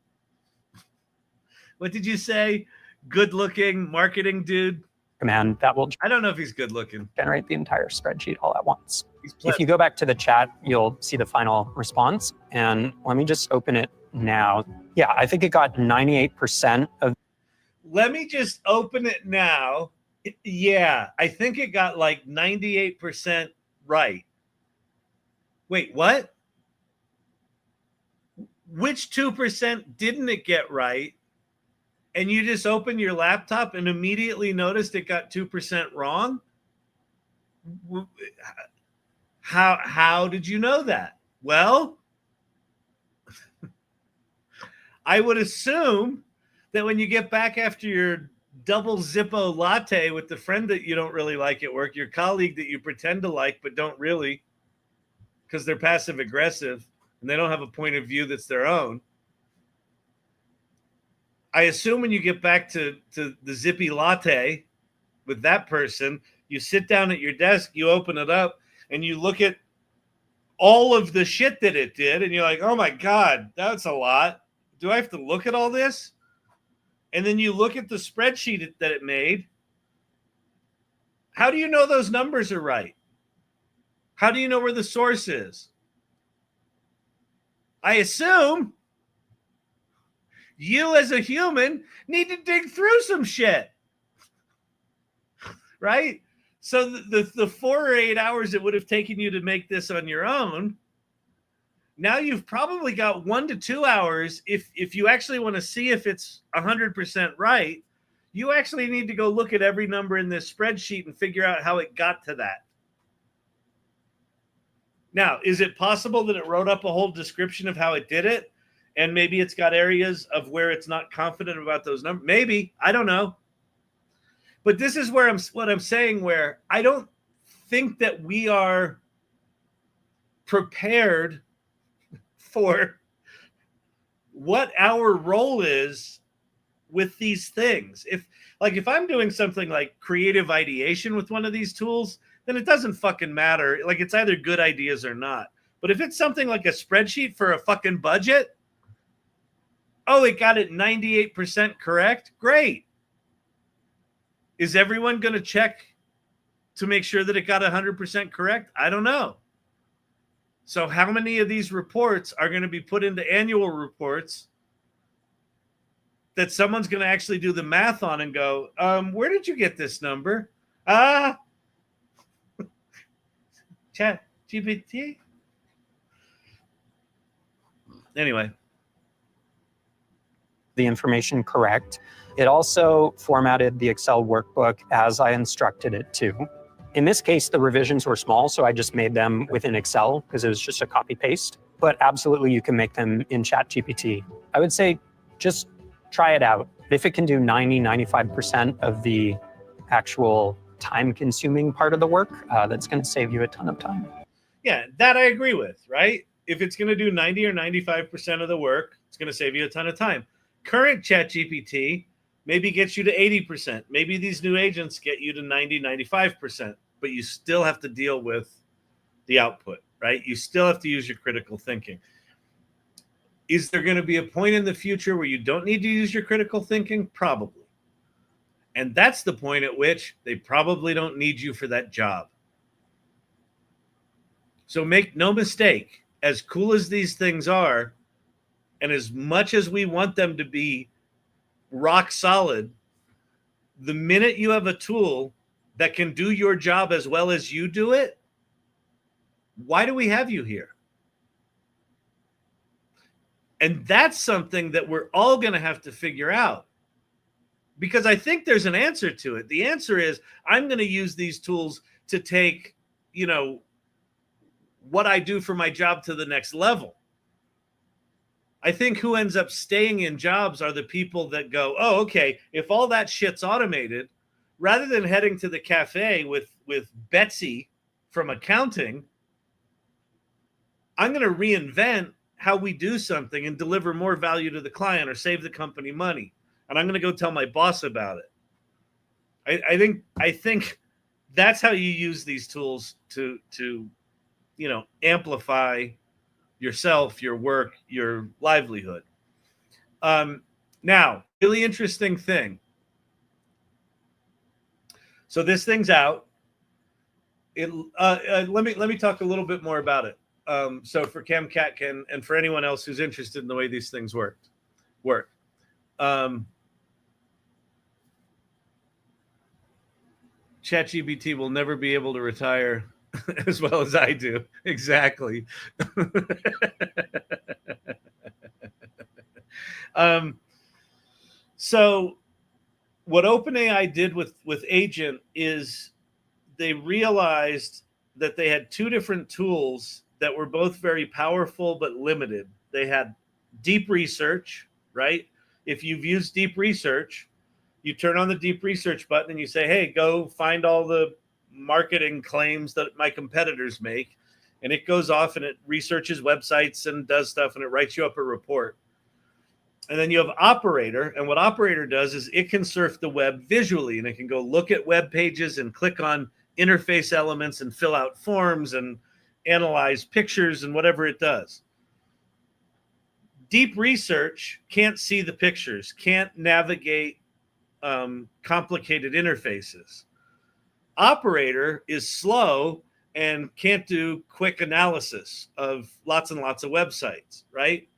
What did you say? Good looking marketing dude? Command that will, I don't know if he's good looking, generate the entire spreadsheet all at once. If you go back to the chat, you'll see the final response. And let me just open it now. Yeah, I think it got 98% of. Let me just open it now. Yeah, I think it got like 98% right. Wait, what? Which 2% didn't it get right? and you just open your laptop and immediately noticed it got 2% wrong? How did you know that? Well, I would assume that when you get back after your double Zippo latte with the friend that you don't really like at work, your colleague that you pretend to like but don't really, because they're passive aggressive and they don't have a point of view that's their own. I assume when you get back to the zippy latte with that person, you sit down at your desk, you open it up, and you look at all of the shit that it did, and you're like, oh my God, that's a lot. Do I have to look at all this? And then you look at the spreadsheet that it made. How do you know those numbers are right? How do you know where the source is? I assume you as a human need to dig through some shit, right? So the 4 or 8 hours it would have taken you to make this on your own, now you've probably got 1 to 2 hours. If you actually want to see if it's 100% right, you actually need to go look at every number in this spreadsheet and figure out how it got to that. Now, is it possible that it wrote up a whole description of how it did it? And maybe it's got areas of where it's not confident about those numbers. Maybe, I don't know. But this is where what I'm saying, where I don't think that we are prepared for what our role is with these things. If I'm doing something like creative ideation with one of these tools, then it doesn't fucking matter. Like, it's either good ideas or not. But if it's something like a spreadsheet for a fucking budget, oh, it got it 98% correct. Great. Is everyone going to check to make sure that it got 100% correct? I don't know. So how many of these reports are going to be put into annual reports that someone's going to actually do the math on and go, where did you get this number? Chat GPT? Anyway. The information correct. It also formatted the Excel workbook as I instructed it to. In this case, the revisions were small, so I just made them within Excel because it was just a copy paste. But absolutely, you can make them in Chat GPT. I would say just try it out. If it can do 95% of the actual time-consuming part of the work, that's going to save you a ton of time. Yeah, that I agree with, right? If it's going to do 90 or 95% of the work, it's going to save you a ton of time. Current Chat GPT maybe gets you to 80%. Maybe these new agents get you to 90, 95%, but you still have to deal with the output, right? You still have to use your critical thinking. Is there going to be a point in the future where you don't need to use your critical thinking? Probably. And that's the point at which they probably don't need you for that job. So make no mistake, as cool as these things are, and as much as we want them to be rock solid, the minute you have a tool that can do your job as well as you do it, why do we have you here? And that's something that we're all going to have to figure out, because I think there's an answer to it. The answer is I'm going to use these tools to take, what I do for my job to the next level. I think who ends up staying in jobs are the people that go, oh, okay, if all that shit's automated, rather than heading to the cafe with Betsy from accounting, I'm going to reinvent how we do something and deliver more value to the client or save the company money. And I'm going to go tell my boss about it. I think that's how you use these tools to amplify yourself, your work, your livelihood. Now, really interesting thing. So this thing's out. Let me talk a little bit more about it. So for CamCat and for anyone else who's interested in the way these things work. ChatGPT will never be able to retire as well as I do. Exactly. So what OpenAI did with Agent is they realized that they had two different tools that were both very powerful but limited. They had deep research, right? If you've used deep research, you turn on the deep research button and you say, hey, go find all the marketing claims that my competitors make. And it goes off and it researches websites and does stuff and it writes you up a report. And then you have Operator. And what Operator does is it can surf the web visually and it can go look at web pages and click on interface elements and fill out forms and analyze pictures and whatever it does. Deep research can't see the pictures, can't navigate complicated interfaces. Operator is slow and can't do quick analysis of lots and lots of websites, right?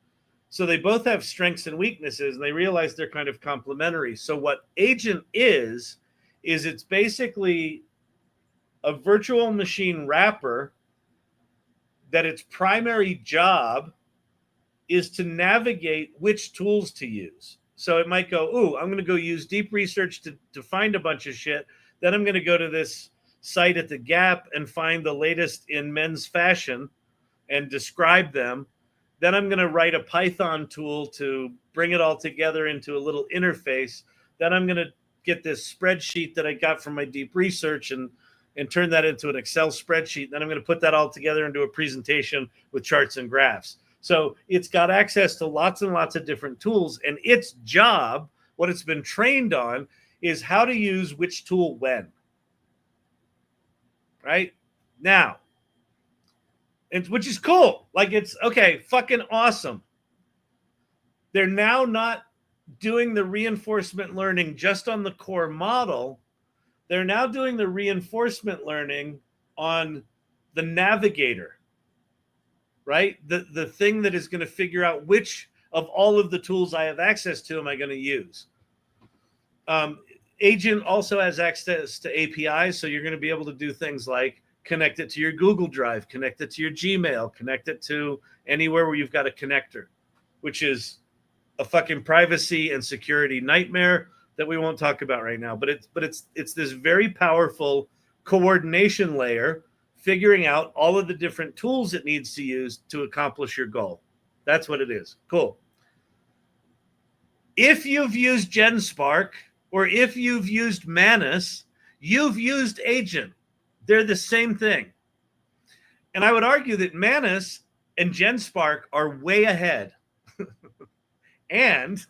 So they both have strengths and weaknesses, and they realize they're kind of complementary. So what Agent is it's basically a virtual machine wrapper that its primary job is to navigate which tools to use. So it might go, ooh, I'm going to go use deep research to find a bunch of shit. Then I'm going to go to this site at the Gap and find the latest in men's fashion and describe them. Then I'm going to write a Python tool to bring it all together into a little interface. Then I'm going to get this spreadsheet that I got from my deep research and turn that into an Excel spreadsheet. Then I'm going to put that all together into a presentation with charts and graphs. So it's got access to lots and lots of different tools. And its job, what it's been trained on, is how to use which tool when. Right? Now, which is cool. Like, it's okay, fucking awesome. They're now not doing the reinforcement learning just on the core model. They're now doing the reinforcement learning on the navigator, right? The thing that is going to figure out which of all of the tools I have access to am I going to use. Agent also has access to APIs, so you're going to be able to do things like connect it to your Google Drive, connect it to your Gmail, connect it to anywhere where you've got a connector, which is a fucking privacy and security nightmare that we won't talk about right now. But it's this very powerful coordination layer, figuring out all of the different tools it needs to use to accomplish your goal. That's what it is. Cool. If you've used GenSpark or if you've used Manus, you've used Agent. They're the same thing. And I would argue that Manus and GenSpark are way ahead. And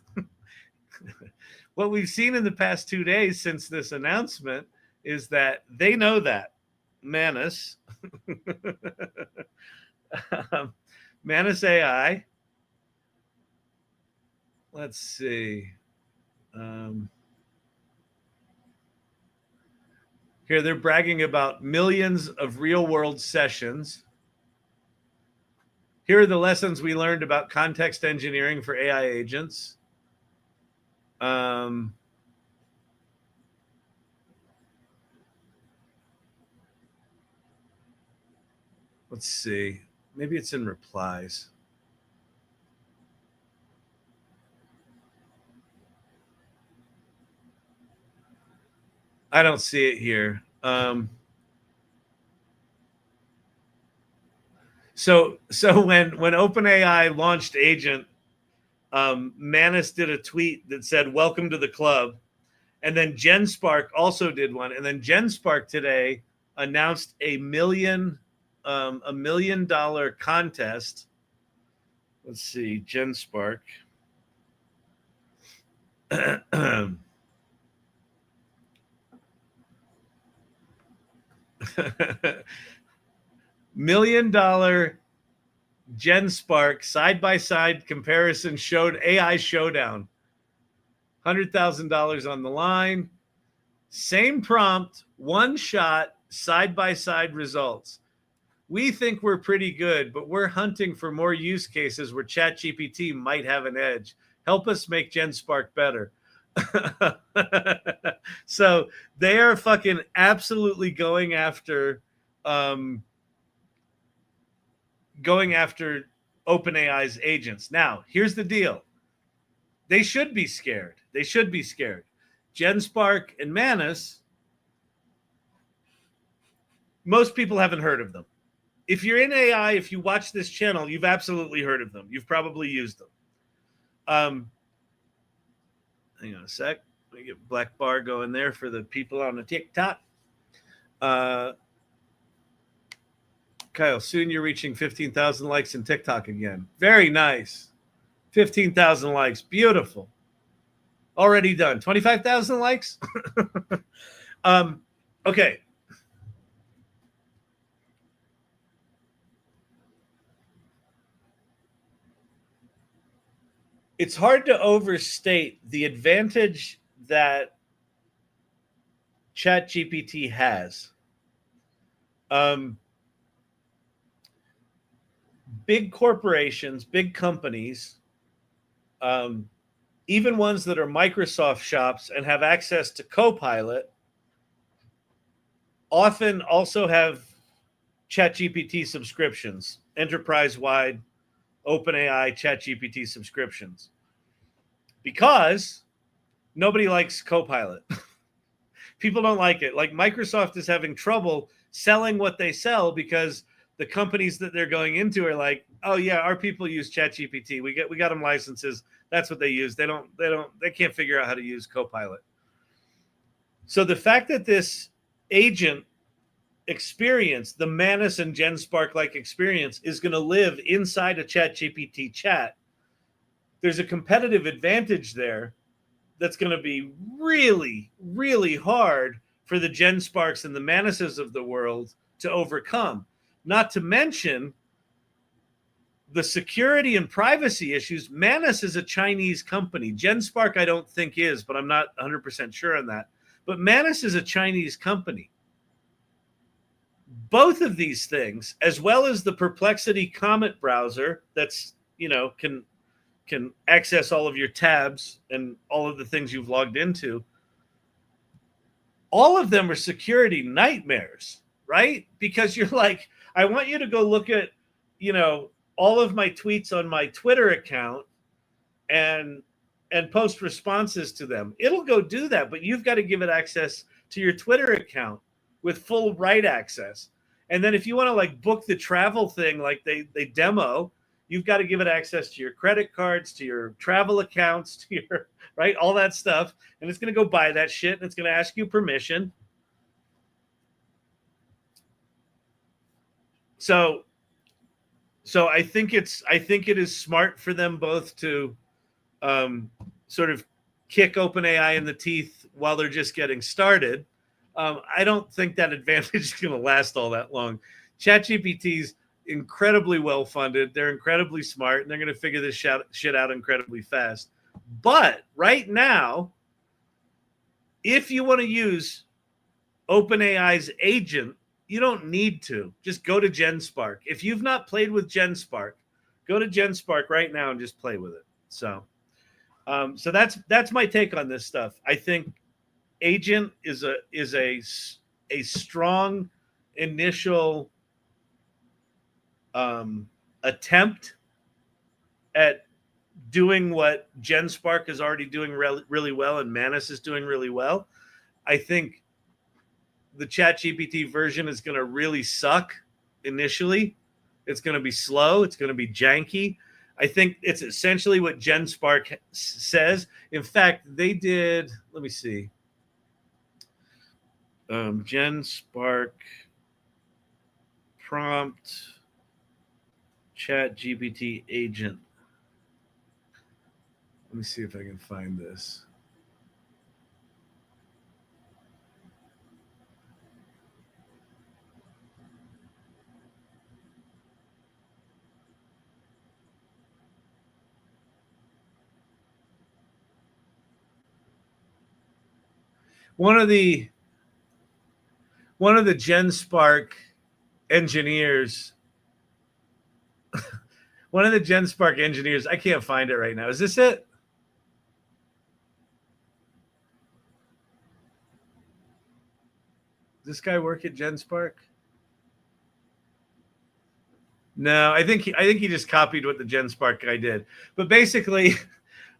what we've seen in the past 2 days since this announcement is that they know that. Manus, Manus AI. Let's see. Here they're bragging about millions of real-world sessions. Here are the lessons we learned about context engineering for AI agents. Let's see. Maybe it's in replies. I don't see it here. So when OpenAI launched Agent, Manus did a tweet that said, "Welcome to the club," and then GenSpark also did one, and then GenSpark today announced $1 million contest. Let's see, GenSpark. $1 million GenSpark side-by-side comparison showed AI showdown. $100,000 on the line. Same prompt, one shot, side-by-side results. We think we're pretty good, but we're hunting for more use cases where ChatGPT might have an edge. Help us make GenSpark better. So they are fucking absolutely going after OpenAI's agents. Now, here's the deal. They should be scared. They should be scared. GenSpark and Manus, most people haven't heard of them. If you're in AI, if you watch this channel, you've absolutely heard of them. You've probably used them. Hang on a sec. Let me get black bar going there for the people on the TikTok. Kyle, soon you're reaching 15,000 likes in TikTok again. Very nice. 15,000 likes. Beautiful. Already done. 25,000 likes? Okay. It's hard to overstate the advantage that Chat GPT has. Big corporations, big companies, even ones that are Microsoft shops and have access to Copilot, often also have ChatGPT subscriptions, enterprise-wide OpenAI ChatGPT subscriptions, because nobody likes Copilot. People don't like it. Like Microsoft is having trouble selling what they sell because the companies that they're going into are like, oh yeah, our people use ChatGPT. We got them licenses. That's what they use. They can't figure out how to use Copilot. So the fact that this agent experience, the Manus and GenSpark like experience, is going to live inside a ChatGPT chat, there's a competitive advantage there that's going to be really, really hard for the GenSparks and the Manuses of the world to overcome. Not to mention the security and privacy issues. Manus is a Chinese company. GenSpark I don't think is, but I'm not 100% sure on that. But Manus is a Chinese company. Both of these things, as well as the Perplexity Comet browser that's, can access all of your tabs and all of the things you've logged into, all of them are security nightmares, right? Because you're like, I want you to go look at, all of my tweets on my Twitter account and post responses to them. It'll go do that, but you've got to give it access to your Twitter account with full write access. And then if you want to like book the travel thing like they demo, you've got to give it access to your credit cards, to your travel accounts, to your, right, all that stuff. And it's going to go buy that shit and it's going to ask you permission. So I think it is smart for them both to sort of kick OpenAI in the teeth while they're just getting started. I don't think that advantage is going to last all that long. ChatGPT's incredibly well funded. They're incredibly smart, and they're going to figure this shit out incredibly fast. But right now, if you want to use OpenAI's agent, you don't need to. Just go to GenSpark. If you've not played with GenSpark, go to GenSpark right now and just play with it. So that's my take on this stuff. I think agent is a strong initial attempt at doing what GenSpark is already doing really well and Manus is doing really well. I think the ChatGPT version is going to really suck initially. It's going to be slow. It's going to be janky. I think it's essentially what GenSpark says. In fact, they did, let me see. GenSpark prompt ChatGPT agent. Let me see if I can find this. One of the GenSpark engineers, one of the GenSpark engineers, I can't find it right now. Is this it? Does this guy work at GenSpark? No, I think he just copied what the GenSpark guy did. But basically,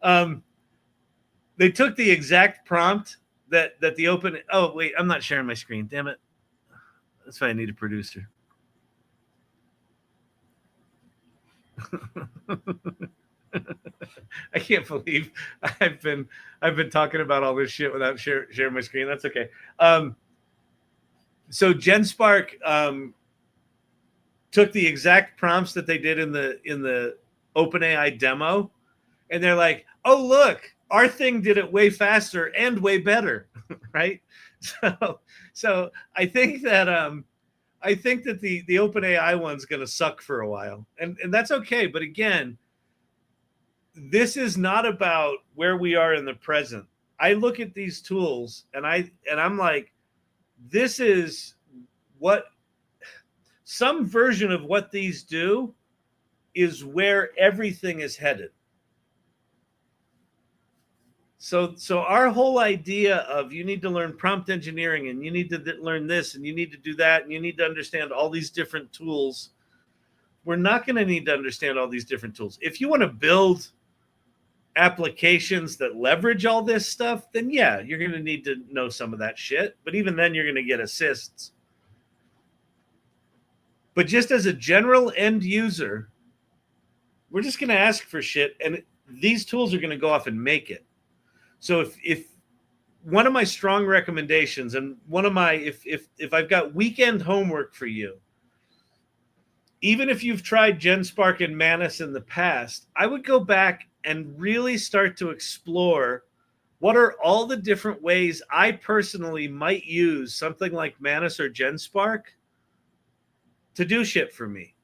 the They took the exact prompt that the open. Oh wait, I'm not sharing my screen. Damn it. That's why I need a producer. I can't believe I've been talking about all this shit without sharing my screen. That's okay. So GenSpark took the exact prompts that they did in the OpenAI demo, and they're like, "Oh look, our thing did it way faster and way better," right? So I think that the OpenAI one's going to suck for a while, and that's okay. But again, this is not about where we are in the present. I look at these tools and I'm like, this is what some version of what these do is where everything is headed. So our whole idea of you need to learn prompt engineering and you need to learn this and you need to do that and you need to understand all these different tools. We're not going to need to understand all these different tools. If you want to build applications that leverage all this stuff, then yeah, you're going to need to know some of that shit. But even then, you're going to get assists. But just as a general end user, we're just going to ask for shit, and these tools are going to go off and make it. So if one of my strong recommendations, and one of my if I've got weekend homework for you, even if you've tried GenSpark and Manus in the past, I would go back and really start to explore what are all the different ways I personally might use something like Manus or GenSpark to do shit for me.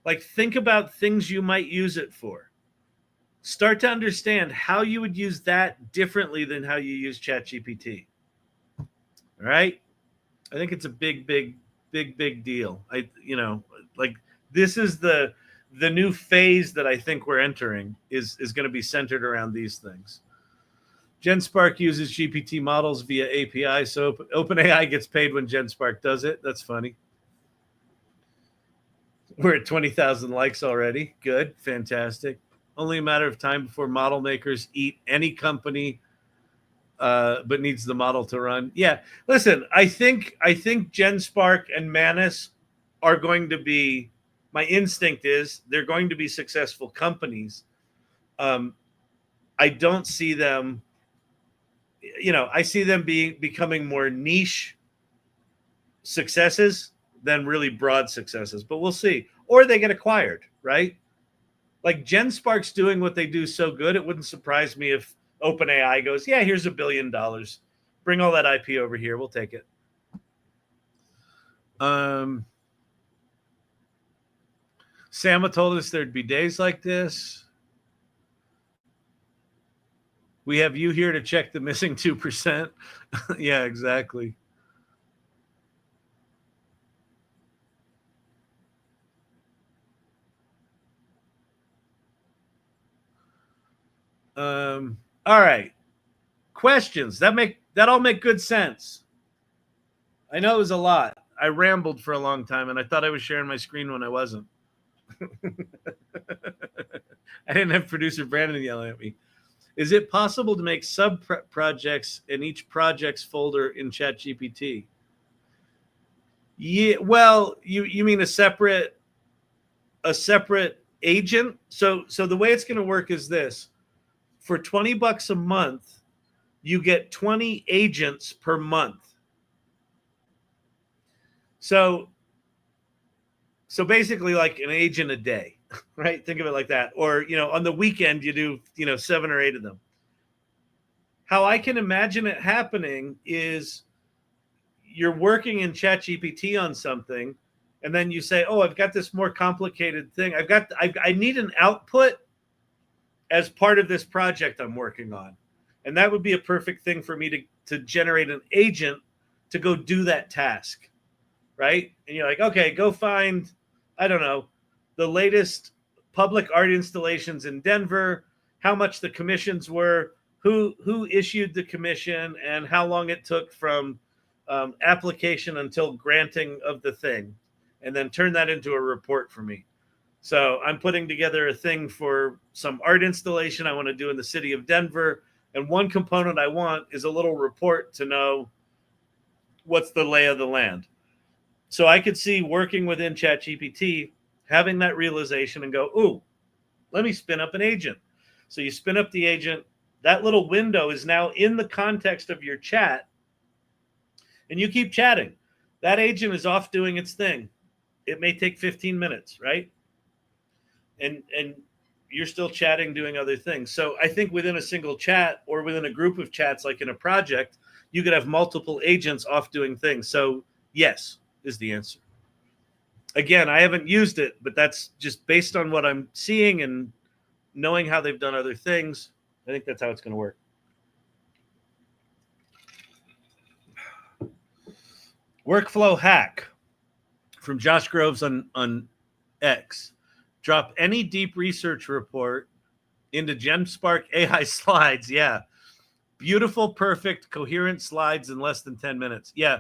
Like, think about things you might use it for. Start to understand how you would use that differently than how you use ChatGPT. All right? I think it's a big deal. Like, this is the new phase that I think we're entering is going to be centered around these things. GenSpark uses GPT models via API, so OpenAI gets paid when GenSpark does it. That's funny. We're at 20,000 likes already. Good, fantastic. Only a matter of time before model makers eat any company, but needs the model to run. Yeah, listen, I think GenSpark and Manus are going to be. My instinct is they're going to be successful companies. I don't see them. I see them becoming more niche successes than really broad successes. But we'll see. Or they get acquired, right? Like GenSpark's doing what they do so good, it wouldn't surprise me if OpenAI goes, yeah, here's $1 billion. Bring all that IP over here. We'll take it. Sama told us there'd be days like this. We have you here to check the missing 2%. Yeah, exactly. All right. Questions. That all make good sense. I know it was a lot. I rambled for a long time, and I thought I was sharing my screen when I wasn't. I didn't have producer Brandon yelling at me. Is it possible to make sub-projects in each project's folder in ChatGPT? Yeah, well, you mean a separate agent? So the way it's going to work is this. For $20 a month, you get 20 agents per month. So basically like an agent a day, right? Think of it like that. Or, on the weekend, you do, 7 or 8 of them. How I can imagine it happening is you're working in ChatGPT on something, and then you say, oh, I've got this more complicated thing. I need an output as part of this project I'm working on. And that would be a perfect thing for me to generate an agent to go do that task, right? And you're like, okay, go find, I don't know, the latest public art installations in Denver, how much the commissions were, who issued the commission, and how long it took from application until granting of the thing, and then turn that into a report for me. So I'm putting together a thing for some art installation I want to do in the city of Denver. And one component I want is a little report to know what's the lay of the land. So I could see working within Chat GPT, having that realization and go, ooh, let me spin up an agent. So you spin up the agent. That little window is now in the context of your chat, and you keep chatting. That agent is off doing its thing. It may take 15 minutes, right? And you're still chatting, doing other things. So I think within a single chat or within a group of chats, like in a project, you could have multiple agents off doing things. So yes is the answer. Again, I haven't used it, but that's just based on what I'm seeing and knowing how they've done other things. I think that's how it's going to work. Workflow hack from Josh Groves on X. Drop any deep research report into GenSpark AI slides. Yeah. Beautiful, perfect, coherent slides in less than 10 minutes. Yeah.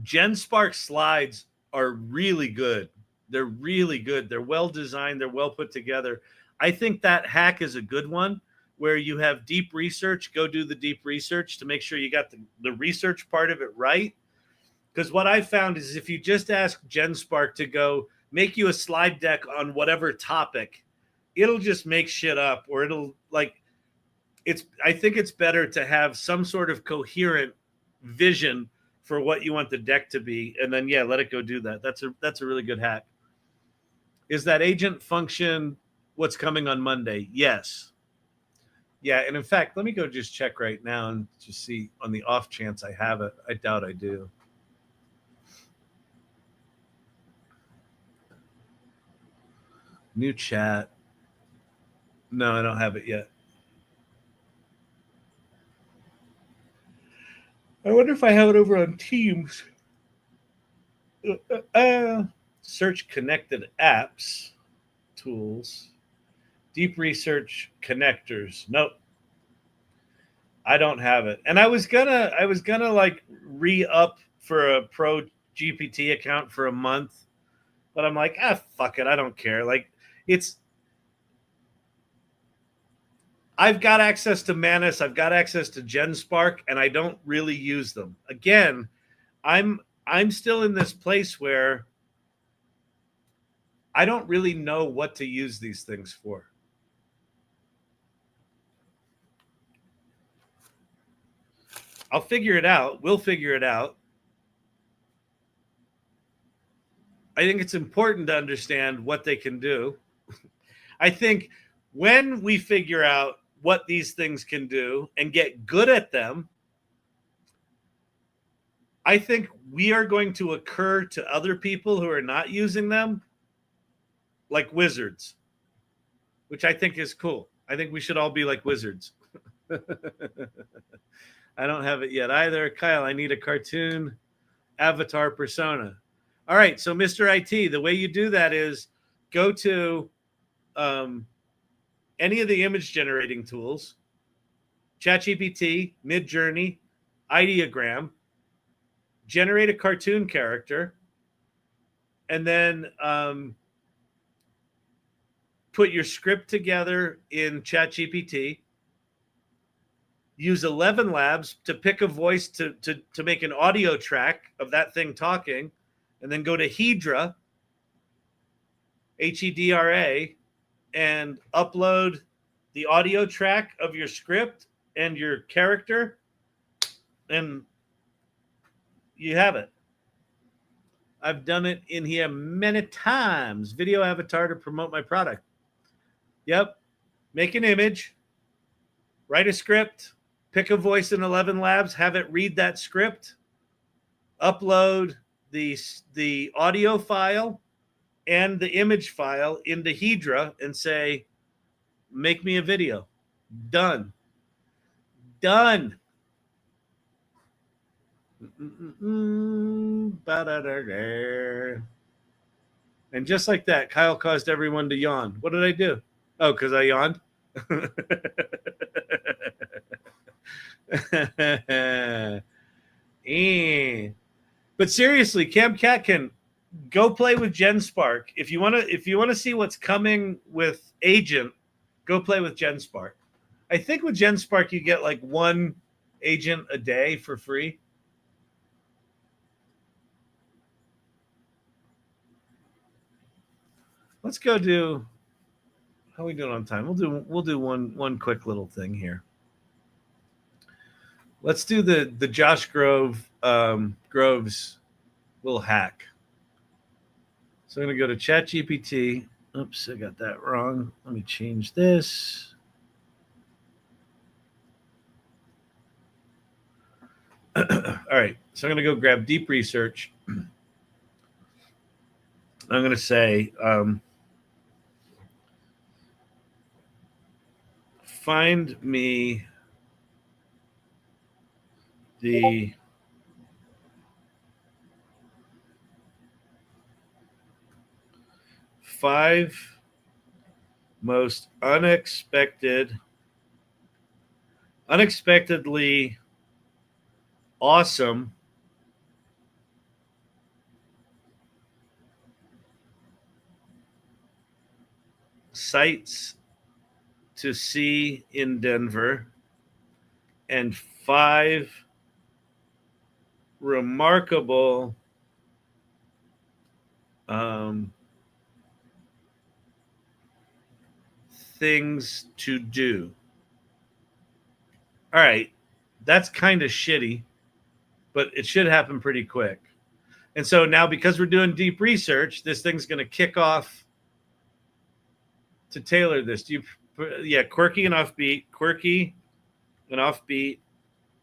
GenSpark slides are really good. They're really good. They're well designed. They're well put together. I think that hack is a good one where you have deep research. Go do the deep research to make sure you got the research part of it right. Because what I found is if you just ask GenSpark to go make you a slide deck on whatever topic, it'll just make shit up, or it'll I think it's better to have some sort of coherent vision for what you want the deck to be, and then let it go do that. That's a really good hack. Is that agent function what's coming on Monday? Yes. Yeah, and in fact, let me go just check right now and just see on the off chance I have it. I doubt I do. New chat. No, I don't have it yet. I wonder if I have it over on Teams. Search connected apps, tools, deep research connectors. Nope. I don't have it. And I was gonna like re-up for a pro GPT account for a month, but I'm like, fuck it. I don't care. Like I've got access to Manus, I've got access to GenSpark, and I don't really use them. Again, I'm still in this place where I don't really know what to use these things for. I'll figure it out. We'll figure it out. I think it's important to understand what they can do. I think when we figure out what these things can do and get good at them, I think we are going to occur to other people who are not using them like wizards, which I think is cool. I think we should all be like wizards. I don't have it yet either. Kyle, I need a cartoon avatar persona. All right, so Mr. IT, the way you do that is go to any of the image generating tools, ChatGPT, Midjourney, Ideogram, generate a cartoon character, and then put your script together in ChatGPT. Use 11 Labs to pick a voice to make an audio track of that thing talking, and then go to Hedra, Hedra, and upload the audio track of your script and your character, and you have it. I've done it in here many times. Video avatar to promote my product. Yep. Make an image, write a script, pick a voice in 11 Labs, have it read that script, upload the audio file and the image file into Hedra and say, make me a video. Done. Done. And just like that, Kyle caused everyone to yawn. What did I do? Oh, because I yawned? But seriously, Cam Catkin, go play with GenSpark. If you want to see what's coming with Agent, go play with GenSpark. I think with GenSpark, you get like one agent a day for free. Let's go do. How are we doing on time? We'll do one quick little thing here. Let's do the Josh Groves little hack. So I'm going to go to Chat GPT. Oops, I got that wrong. Let me change this. All right, so I'm going to go grab deep research. I'm going to say, find me the five most unexpectedly awesome sights to see in Denver and 5 remarkable things to do. All right, that's kind of shitty, but it should happen pretty quick. And so now, because we're doing deep research, this thing's going to kick off to tailor this. Quirky and offbeat,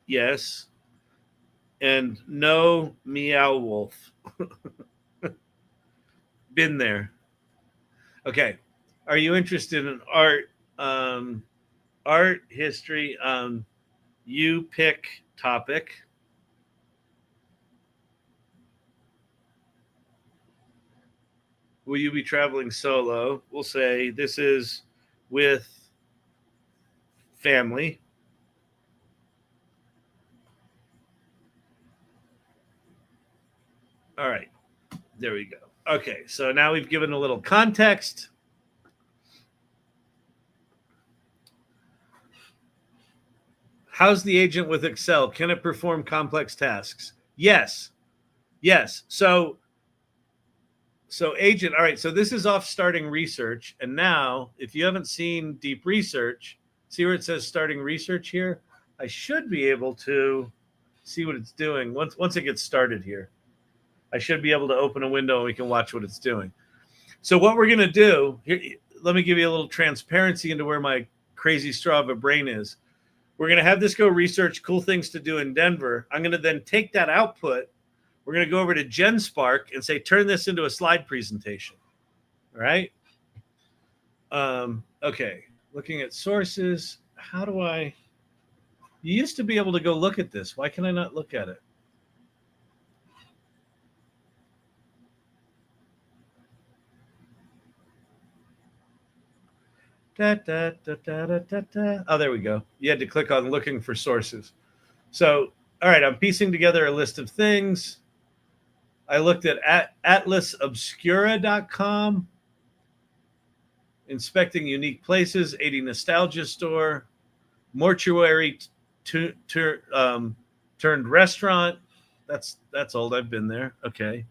yes, and no meow wolf. Been there. Okay, are you interested in art? Art history. You pick topic. Will you be traveling solo? We'll say this is with family. All right, there we go. Okay, so now we've given a little context. How's the agent with Excel? Can it perform complex tasks? Yes. So agent, all right, so this is off starting research. And now, if you haven't seen deep research, see where it says starting research here? I should be able to see what it's doing. Once it gets started here, I should be able to open a window and we can watch what it's doing. So what we're going to do, here, let me give you a little transparency into where my crazy straw of a brain is. We're going to have this go research cool things to do in Denver. I'm going to then take that output. We're going to go over to GenSpark and say, turn this into a slide presentation. All right. Okay. Looking at sources. How do I? You used to be able to go look at this. Why can I not look at it? Oh, there we go. You had to click on looking for sources. So, all right, I'm piecing together a list of things. I looked at atlasobscura.com, inspecting unique places, 80 nostalgia store, mortuary turned restaurant. That's old. I've been there. Okay.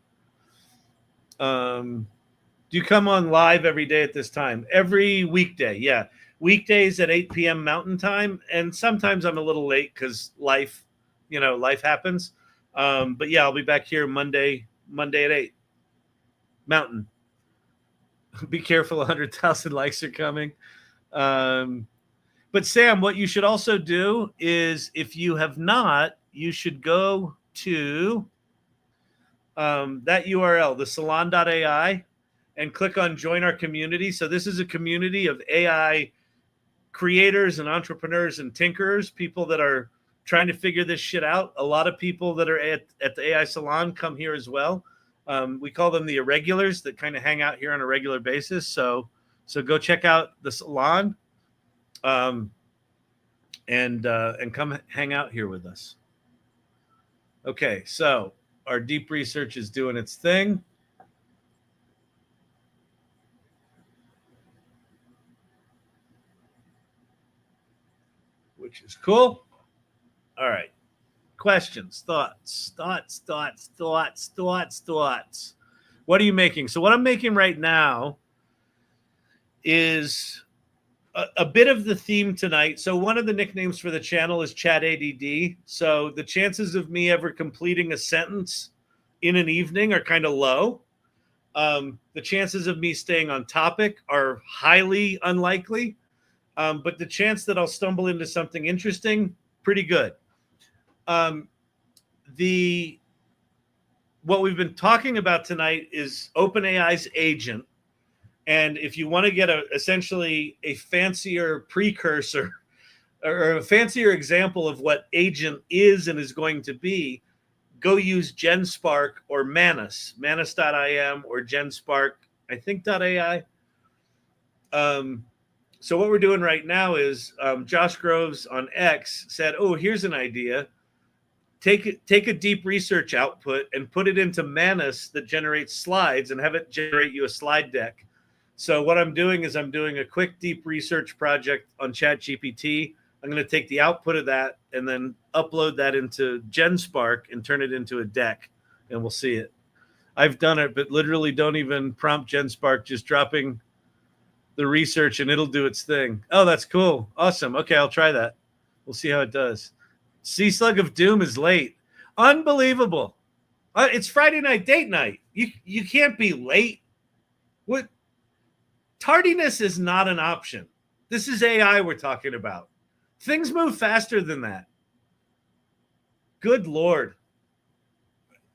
Do you come on live every day at this time? Every weekday, yeah. Weekdays at 8 p.m. Mountain Time, and sometimes I'm a little late because life happens. But yeah, I'll be back here Monday at 8 Mountain. Be careful, 100,000 likes are coming. But Sam, what you should also do is, if you have not, you should go to that URL, the salon.ai, and click on join our community. So this is a community of AI creators and entrepreneurs and tinkerers, people that are trying to figure this shit out. A lot of people that are at the AI salon come here as well. We call them the irregulars that kind of hang out here on a regular basis. So go check out the salon and come hang out here with us. Okay, so our deep research is doing its thing. which is cool. All right. Questions, thoughts. What are you making? So what I'm making right now is a bit of the theme tonight. So one of the nicknames for the channel is Chat ADD. So the chances of me ever completing a sentence in an evening are kind of low. The chances of me staying on topic are highly unlikely. But the chance that I'll stumble into something interesting, pretty good. What we've been talking about tonight is OpenAI's agent. And if you want to get essentially a fancier precursor or a fancier example of what agent is and is going to be, go use GenSpark or Manus, manus.im or GenSpark, I think, .ai. So what we're doing right now is Josh Groves on X said, oh, here's an idea. Take a deep research output and put it into Manus that generates slides and have it generate you a slide deck. So what I'm doing is I'm doing a quick deep research project on Chat GPT. I'm going to take the output of that and then upload that into GenSpark and turn it into a deck, and we'll see it. I've done it, but literally don't even prompt GenSpark, just dropping the research and it'll do its thing. Oh, that's cool. Awesome. Okay, I'll try that. We'll see how it does. Slug of Doom is late. Unbelievable. It's Friday night date night. You can't be late. What? Tardiness is not an option. This is AI we're talking about. Things move faster than that. Good Lord.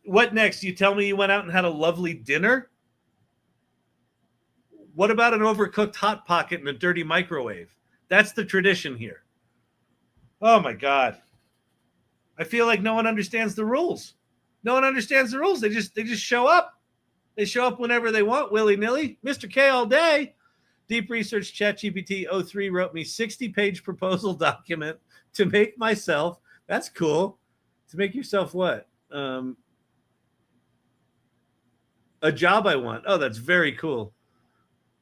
What next? You tell me you went out and had a lovely dinner? What about an overcooked Hot Pocket in a dirty microwave? That's the tradition here. Oh my God. I feel like no one understands the rules. No one understands the rules. They just show up. They show up whenever they want, willy-nilly. Mr. K all day. Deep Research ChatGPT 03 wrote me 60-page proposal document to make myself, that's cool. To make yourself what? A job I want. Oh, that's very cool.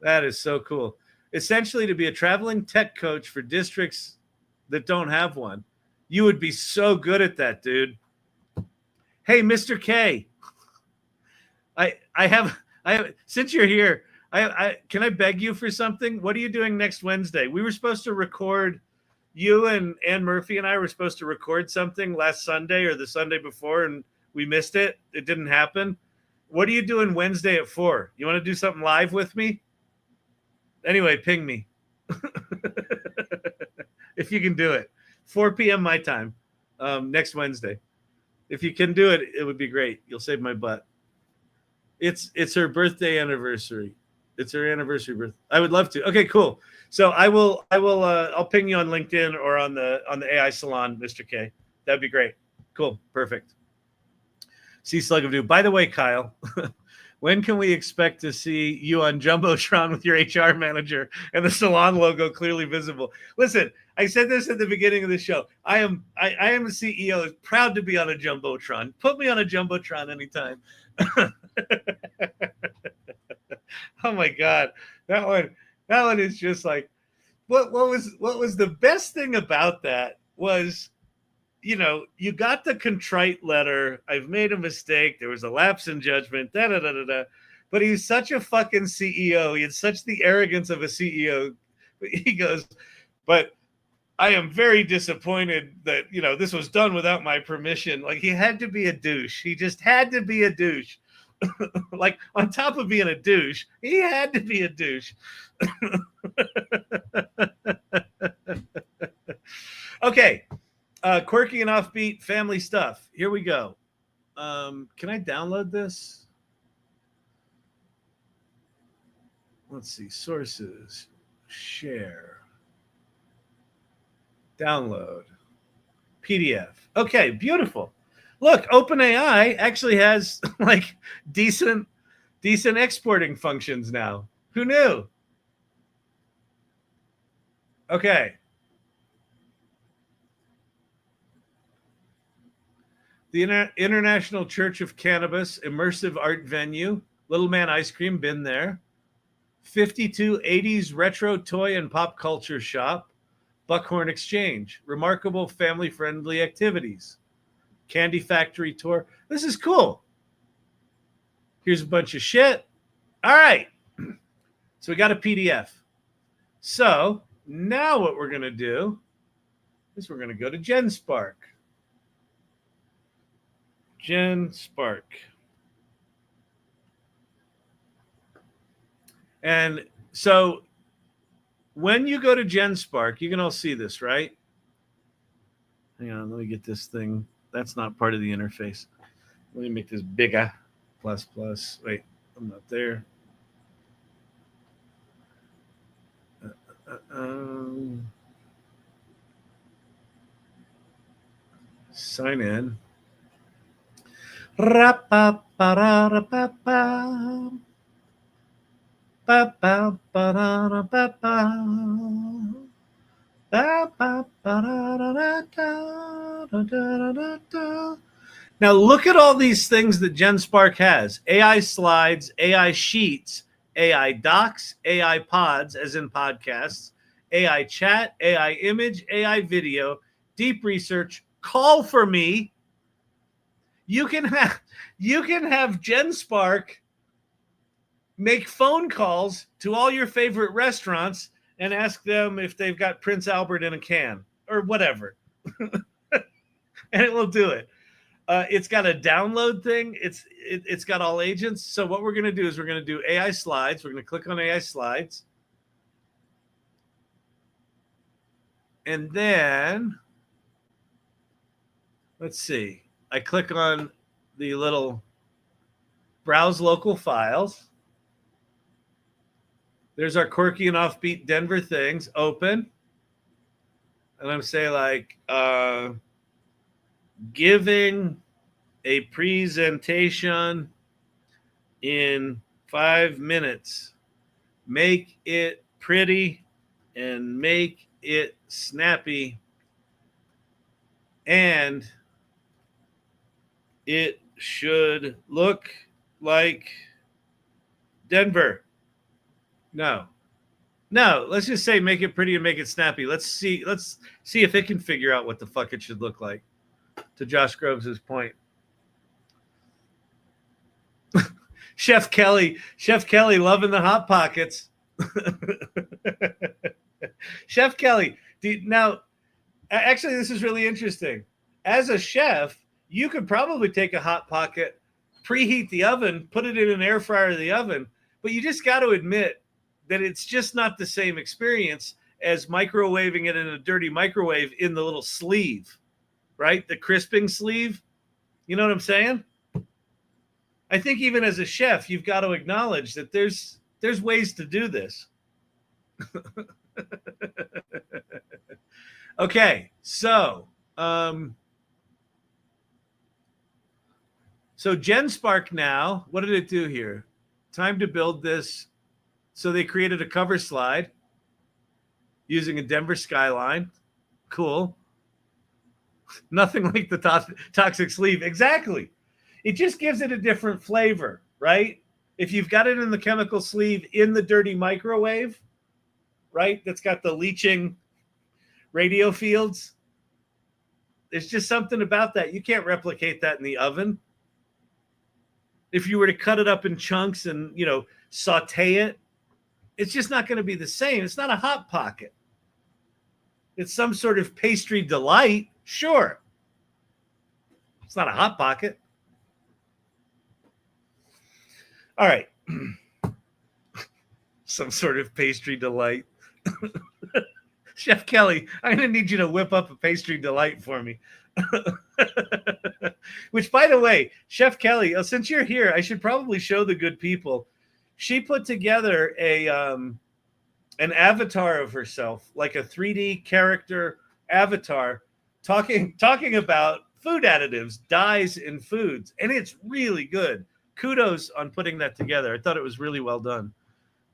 That is so cool. Essentially, to be a traveling tech coach for districts that don't have one. You would be so good at that, dude. Hey, Mr. K. I have since you're here, can I beg you for something? What are you doing next Wednesday? We were supposed to record, you and Ann Murphy and I were supposed to record something last Sunday or the Sunday before, and we missed it. It didn't happen. What are you doing Wednesday at 4? You want to do something live with me? Anyway, ping me. If you can do it. 4 p.m. my time next Wednesday. If you can do it, it would be great. You'll save my butt. It's her birthday anniversary. It's her anniversary birthday. I would love to. Okay, cool. So I'll ping you on LinkedIn or on the AI Salon, Mr. K. That'd be great. Cool. Perfect. See Slug of Doom. By the way, Kyle, when can we expect to see you on Jumbotron with your HR manager and the salon logo clearly visible? Listen, I said this at the beginning of the show. I am a CEO proud to be on a Jumbotron. Put me on a Jumbotron anytime. Oh my God. That one is just like, what was the best thing about that was, you know, you got the contrite letter. I've made a mistake. There was a lapse in judgment. But he's such a fucking CEO. He had such the arrogance of a CEO. He goes, but I am very disappointed that, you know, this was done without my permission. Like, he had to be a douche. He just had to be a douche. Like, on top of being a douche, he had to be a douche. Okay. Quirky and Offbeat family stuff. Here we go. Can I download this? Let's see. Sources. Share. Download. PDF. Okay, beautiful. Look, OpenAI actually has like decent exporting functions now. Who knew? Okay. The International Church of Cannabis immersive art venue. Little Man Ice Cream, been there. 52 80s retro toy and pop culture shop. Buckhorn Exchange, remarkable family-friendly activities, Candy Factory tour. This is cool. Here's a bunch of shit. All right. So we got a PDF. So now what we're going to do is we're going to go to GenSpark. GenSpark. And so when you go to GenSpark, you can all see this, right? Hang on, let me get this thing. That's not part of the interface. Let me make this bigger. Plus. Wait, I'm not there. Sign in. Now look at all these things that GenSpark has. AI slides, AI sheets, AI docs, AI pods, as in podcasts, AI chat, AI image, AI video, deep research, call for me. You can have GenSpark make phone calls to all your favorite restaurants and ask them if they've got Prince Albert in a can or whatever. And it will do it. It's got a download thing. It's got all agents. So what we're going to do is we're going to do AI slides. We're going to click on AI slides. And then, let's see. I click on the little browse local files. There's our Quirky and Offbeat Denver things. Open. And I'm saying like, giving a presentation in 5 minutes. Make it pretty and make it snappy. And it should look like Denver. No, let's just say make it pretty and make it snappy. Let's see if it can figure out what the fuck it should look like. To Josh Groves' point. Chef Kelly loving the Hot Pockets. Chef Kelly, now, actually, this is really interesting. As a chef, you could probably take a Hot Pocket, preheat the oven, put it in an air fryer of the oven, but you just got to admit that it's just not the same experience as microwaving it in a dirty microwave in the little sleeve, right? The crisping sleeve. You know what I'm saying? I think even as a chef, you've got to acknowledge that there's ways to do this. Okay, so GenSpark now, what did it do here? Time to build this. So they created a cover slide using a Denver skyline. Cool. Nothing like the toxic sleeve. Exactly. It just gives it a different flavor, right? If you've got it in the chemical sleeve in the dirty microwave, right, that's got the leaching radio fields, there's just something about that. You can't replicate that in the oven. If you were to cut it up in chunks and, saute it, it's just not going to be the same. It's not a Hot Pocket. It's some sort of pastry delight, sure. It's not a Hot Pocket. All right. Some sort of pastry delight. Chef Kelly, I'm going to need you to whip up a pastry delight for me. Which, by the way, Chef Kelly, since you're here, I should probably show the good people. She put together an avatar of herself, like a 3D character avatar, talking about food additives, dyes in foods, and it's really good. Kudos on putting that together. I thought it was really well done.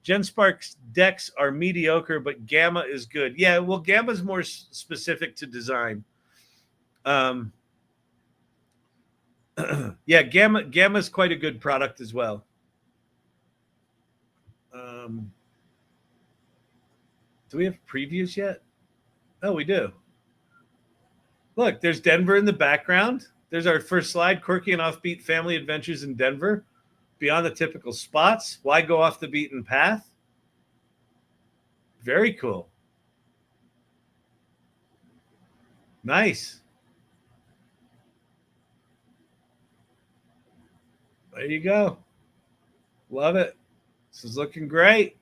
GenSpark's decks are mediocre, but Gamma is good. Yeah, well, Gamma's more specific to design. Yeah, Gamma's quite a good product as well. Do we have previews yet? Oh, we do. Look, there's Denver in the background. There's our first slide, Quirky and Offbeat Family Adventures in Denver. Beyond the typical spots. Why go off the beaten path? Very cool. Nice. There you go. Love it. This is looking great.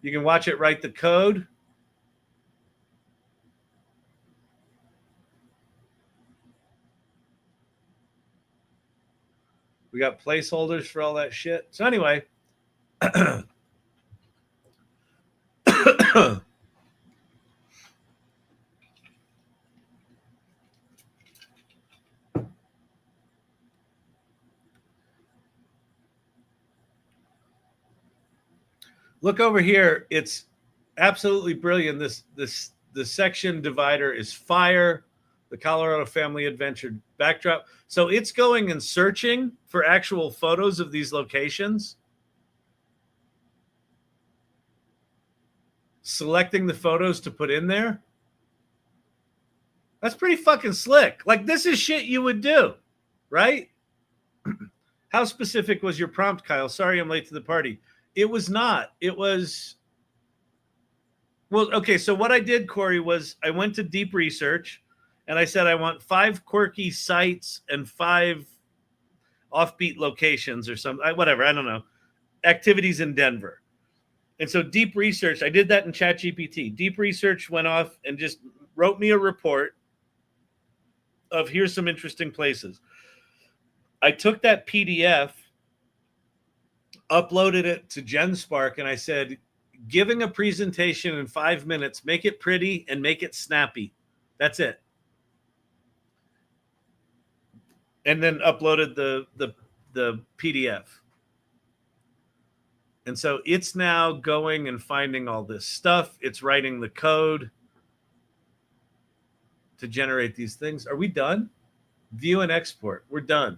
You can watch it write the code. We got placeholders for all that shit. So anyway, look over here. It's absolutely brilliant. The section divider is fire. The Colorado Family Adventure backdrop. So it's going and searching for actual photos of these locations, selecting the photos to put in there. That's pretty fucking slick. Like, this is shit you would do, right? How specific was your prompt, Kyle? Sorry I'm late to the party. It was not. It was... Well, okay, so what I did, Corey, was I went to deep research, and I said I want 5 quirky sites and 5 offbeat locations or something, whatever, I don't know, activities in Denver. And so deep research, I did that in Chat GPT. Deep research went off and just wrote me a report of here's some interesting places. I took that PDF, uploaded it to GenSpark, and I said, giving a presentation in 5 minutes, make it pretty and make it snappy. That's it. And then uploaded the PDF. And so it's now going and finding all this stuff. It's writing the code to generate these things. Are we done? View and export. We're done.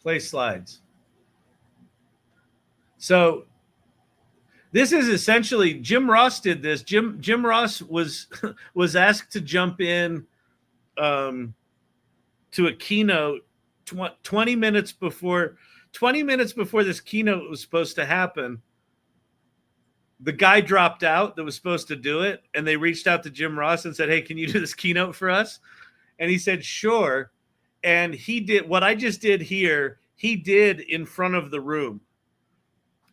Play slides. So this is essentially, Jim Ross did this. Jim Ross was asked to jump in to a keynote 20 minutes before this keynote was supposed to happen. The guy dropped out that was supposed to do it, and they reached out to Jim Ross and said, hey, can you do this keynote for us? And he said, sure. And he did what I just did here, he did in front of the room.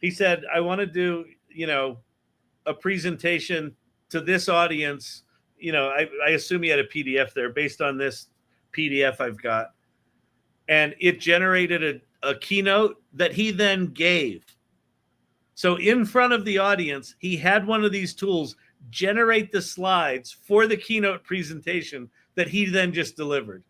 He said, I want to do, a presentation to this audience. I assume he had a PDF there based on this PDF I've got. And it generated a keynote that he then gave. So in front of the audience, he had one of these tools generate the slides for the keynote presentation that he then just delivered.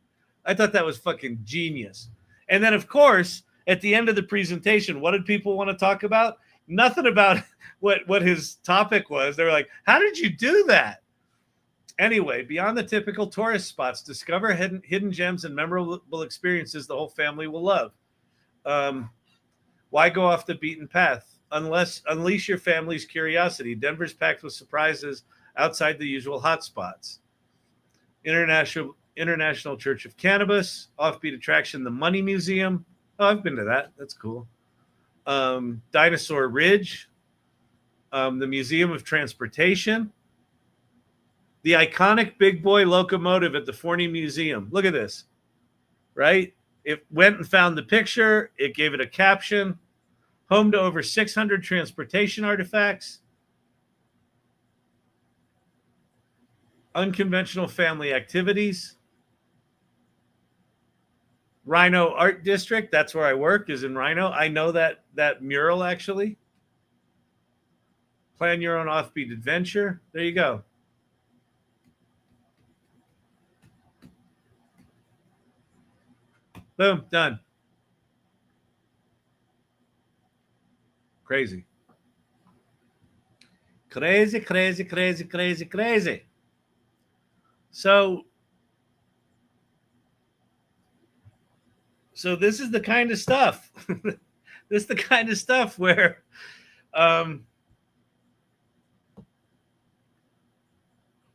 I thought that was fucking genius. And then, of course, at the end of the presentation, what did people want to talk about? Nothing about what his topic was. They were like, how did you do that? Anyway, beyond the typical tourist spots, discover hidden gems and memorable experiences the whole family will love. Why go off the beaten path? Unleash your family's curiosity. Denver's packed with surprises outside the usual hotspots. International Church of Cannabis, offbeat attraction, the Money Museum. Oh, I've been to that. That's cool. Dinosaur Ridge, the Museum of Transportation, the iconic big boy locomotive at the Forney Museum. Look at this, right? It went and found the picture. It gave it a caption. Home to over 600 transportation artifacts. Unconventional family activities. Rhino Art District, that's where I work, is in Rhino. I know that mural, actually. Plan your own offbeat adventure. There you go. Boom, done. Crazy. Crazy, crazy, crazy, crazy, crazy. So this is the kind of stuff. This is the kind of stuff where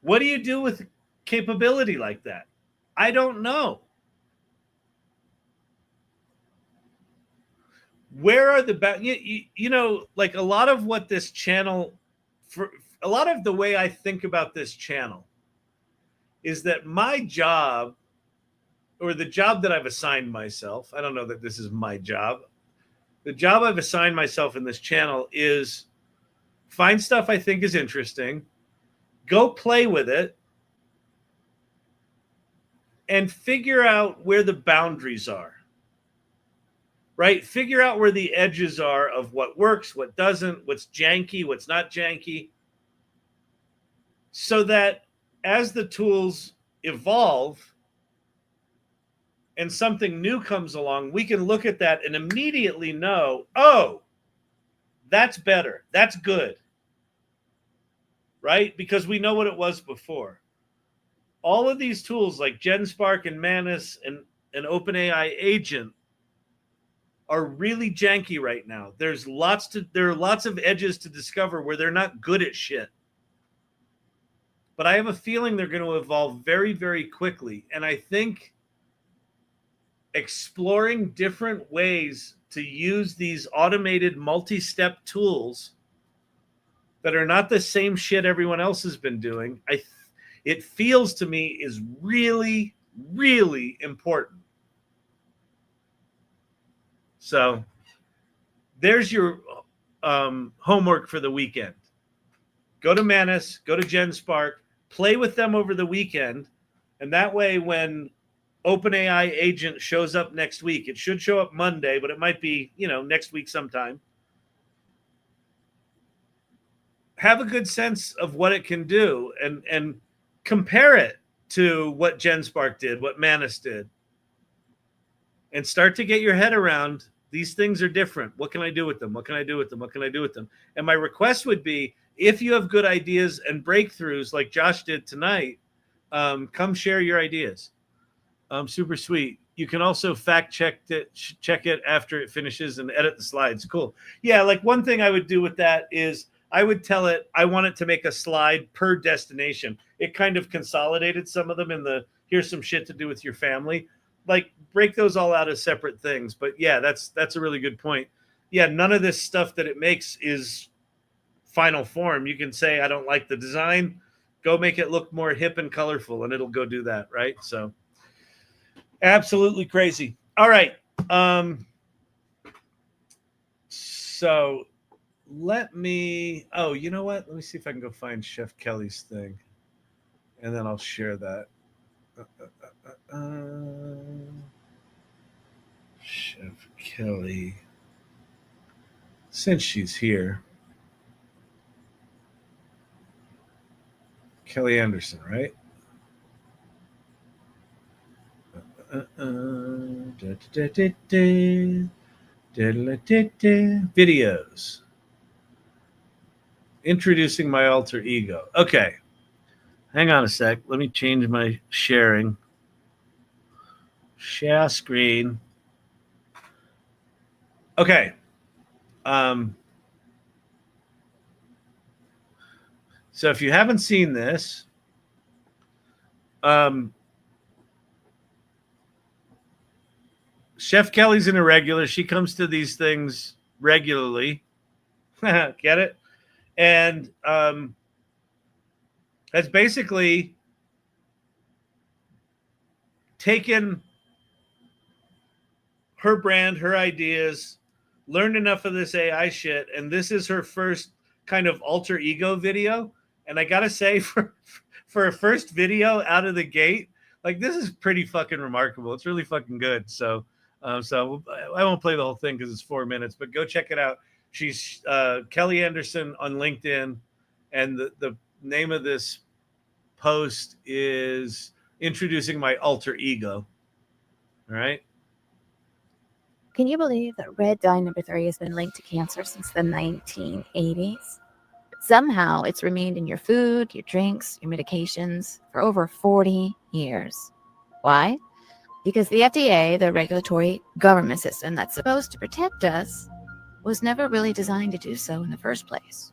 What do you do with capability like that? I don't know. Where are the you know, like a lot of what this channel, for a lot of the way I think about this channel is that my job, or the job that I've assigned myself, I don't know that this is my job. The job I've assigned myself in this channel is find stuff I think is interesting, go play with it, and figure out where the boundaries are. Right? Figure out where the edges are of what works, what doesn't, what's janky, what's not janky, so that as the tools evolve and something new comes along, we can look at that and immediately know, oh, that's better, that's good, right? Because we know what it was before. All of these tools like GenSpark and Manus and OpenAI Agent are really janky right now. There are lots of edges to discover where they're not good at shit. But I have a feeling they're going to evolve very, very quickly. And I think exploring different ways to use these automated multi-step tools that are not the same shit everyone else has been doing, it feels to me is really, really important. So there's your homework for the weekend. Go to Manus, go to GenSpark, play with them over the weekend. And that way, when OpenAI Agent shows up next week, it should show up Monday, but it might be, next week sometime. Have a good sense of what it can do and compare it to what GenSpark did, what Manus did. And start to get your head around, these things are different. What can I do with them? What can I do with them? What can I do with them? And my request would be, if you have good ideas and breakthroughs like Josh did tonight, come share your ideas. Super sweet. You can also fact check it after it finishes and edit the slides. Cool. Yeah, like one thing I would do with that is I would tell it I want it to make a slide per destination. It kind of consolidated some of them in the here's some shit to do with your family. Like break those all out as separate things. But yeah, that's a really good point. Yeah, none of this stuff that it makes is final form. You can say I don't like the design, go make it look more hip and colorful, and it'll go do that, right? So absolutely crazy. All right. So let me, you know what? Let me see if I can go find Chef Kelly's thing, and then I'll share that. Chef Kelly, since she's here. Kelly Anderson, right? Videos. Introducing my alter ego. Okay. Hang on a sec. Let me change my sharing. Share screen. Okay. So if you haven't seen this, Chef Kelly's an irregular. She comes to these things regularly. Get it? And has basically taken her brand, her ideas, learned enough of this AI shit, and this is her first kind of alter ego video. And I gotta say, for a first video out of the gate, like this is pretty fucking remarkable. It's really fucking good. So I won't play the whole thing because it's 4 minutes, but go check it out. She's Kelly Anderson on LinkedIn, and the name of this post is Introducing My Alter Ego. All right. Can you believe that red dye number 3 has been linked to cancer since the 1980s? But somehow it's remained in your food, your drinks, your medications for over 40 years. Why? Because the FDA, the regulatory government system that's supposed to protect us, was never really designed to do so in the first place.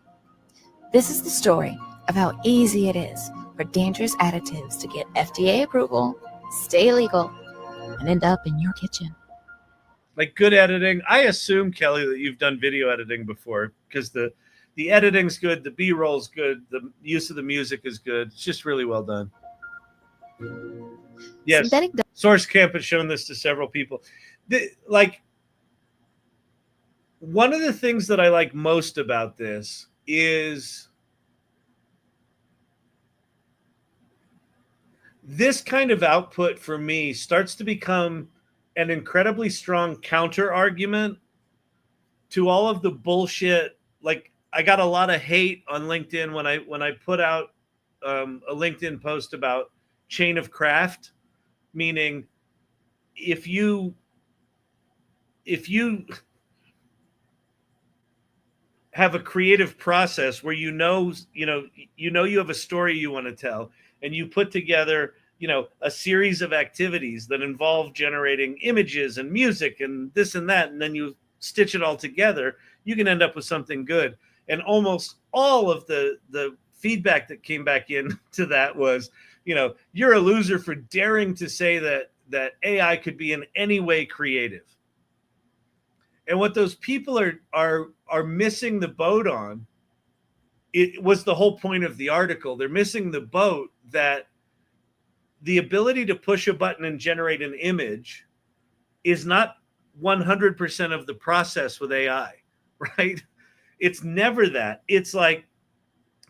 This is the story of how easy it is for dangerous additives to get FDA approval, stay legal, and end up in your kitchen. Like good editing. I assume, Kelly, that you've done video editing before because the editing's good, the B-roll's good, the use of the music is good. It's just really well done. Yes, Source Camp has shown this to several people. Like, one of the things that I like most about this is this kind of output for me starts to become an incredibly strong counter argument to all of the bullshit. Like, I got a lot of hate on LinkedIn when I put out a LinkedIn post about chain of craft, meaning if you have a creative process where you have a story you want to tell, and you put together a series of activities that involve generating images and music and this and that, and then you stitch it all together, you can end up with something good. And almost all of the feedback that came back in to that was, you're a loser for daring to say that AI could be in any way creative. And what those people are missing the boat on, it was the whole point of the article. They're missing the boat that the ability to push a button and generate an image is not 100% of the process with AI, right? It's never that. It's like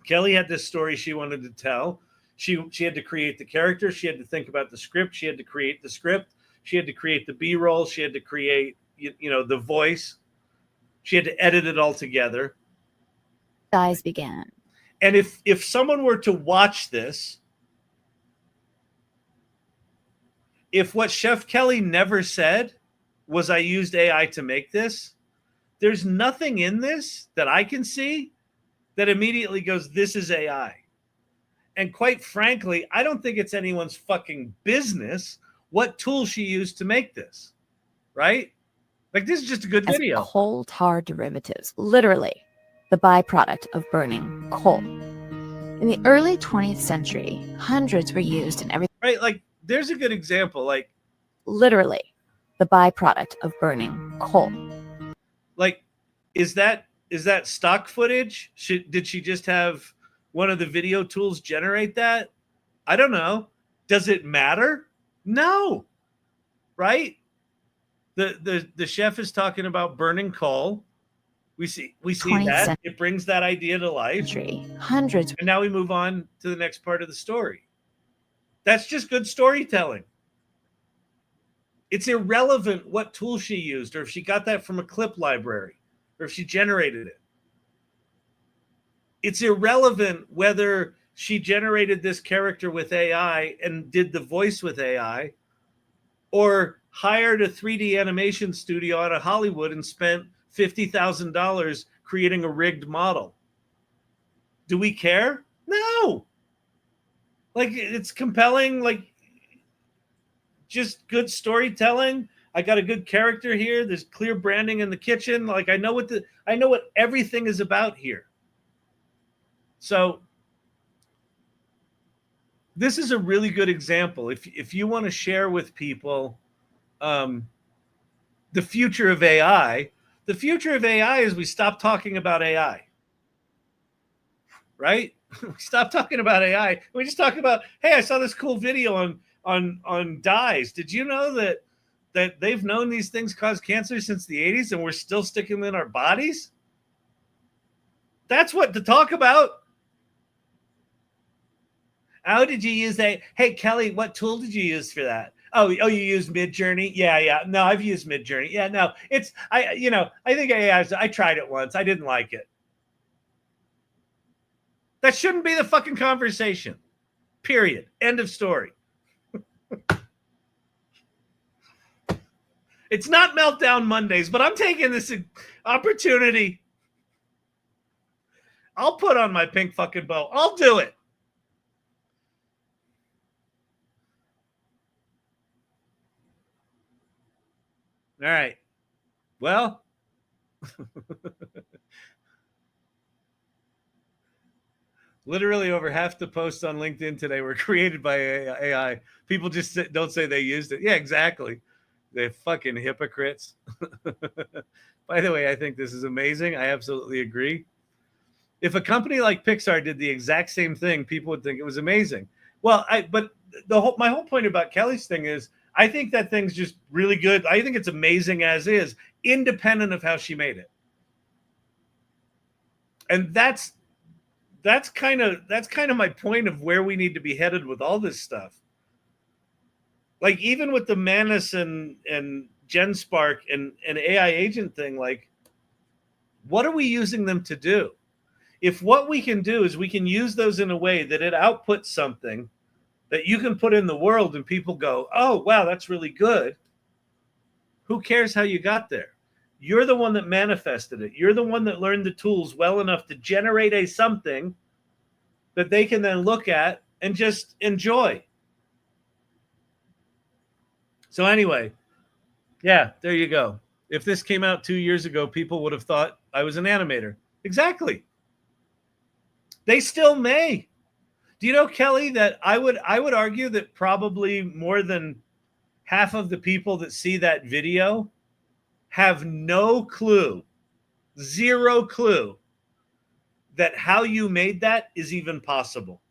Kelly had this story she wanted to tell. She had to create the character. She had to think about the script. She had to create the script. She had to create the B-roll. She had to create the voice. She had to edit it all together. Guys began. And if someone were to watch this, if what Chef Kelly never said was I used AI to make this, there's nothing in this that I can see that immediately goes, this is AI. And quite frankly, I don't think it's anyone's fucking business what tool she used to make this, right? Like, this is just a good video. Coal tar derivatives, literally the byproduct of burning coal. In the early 20th century, hundreds were used in everything. Right, like, there's a good example. Like, literally the byproduct of burning coal. Like, is that stock footage? Did she just have one of the video tools generate that? I don't know. Does it matter? No. Right? The chef is talking about burning coal. We see that. It brings that idea to life. Hundreds. And now we move on to the next part of the story. That's just good storytelling. It's irrelevant what tool she used, or if she got that from a clip library, or if she generated it. It's irrelevant whether she generated this character with AI and did the voice with AI, or hired a 3D animation studio out of Hollywood and spent $50,000 creating a rigged model. Do we care? No. Like, it's compelling, like, just good storytelling. I got a good character here. There's clear branding in the kitchen. Like, I know what everything is about here. So this is a really good example. If you want to share with people the future of AI, the future of AI is we stop talking about AI, right? We stop talking about AI. We just talk about, hey, I saw this cool video on dyes. Did you know that they've known these things cause cancer since the 80s and we're still sticking them in our bodies? That's what to talk about. How did you use that? Hey, Kelly, what tool did you use for that? Oh, you used Midjourney? Yeah. No, I've used Midjourney. Yeah, no, I think I tried it once. I didn't like it. That shouldn't be the fucking conversation. Period. End of story. It's not Meltdown Mondays, but I'm taking this opportunity. I'll put on my pink fucking bow. I'll do it. All right. Well, Literally over half the posts on LinkedIn today were created by AI. People just don't say they used it. Yeah, exactly. They're fucking hypocrites. By the way, I think this is amazing. I absolutely agree. If a company like Pixar did the exact same thing, people would think it was amazing. Well, but my whole point about Kelly's thing is I think that thing's just really good. I think it's amazing as is, independent of how she made it. And that's kind of my point of where we need to be headed with all this stuff. Like even with the Manus and GenSpark and AI agent thing, like what are we using them to do? If what we can do is we can use those in a way that it outputs something that you can put in the world and people go, oh, wow, that's really good. Who cares how you got there? You're the one that manifested it. You're the one that learned the tools well enough to generate a something that they can then look at and just enjoy. So anyway, yeah, there you go. If this came out 2 years ago, people would have thought I was an animator. Exactly. They still may. Do you know, Kelly, that I would argue that probably more than half of the people that see that video have no clue, zero clue, that how you made that is even possible.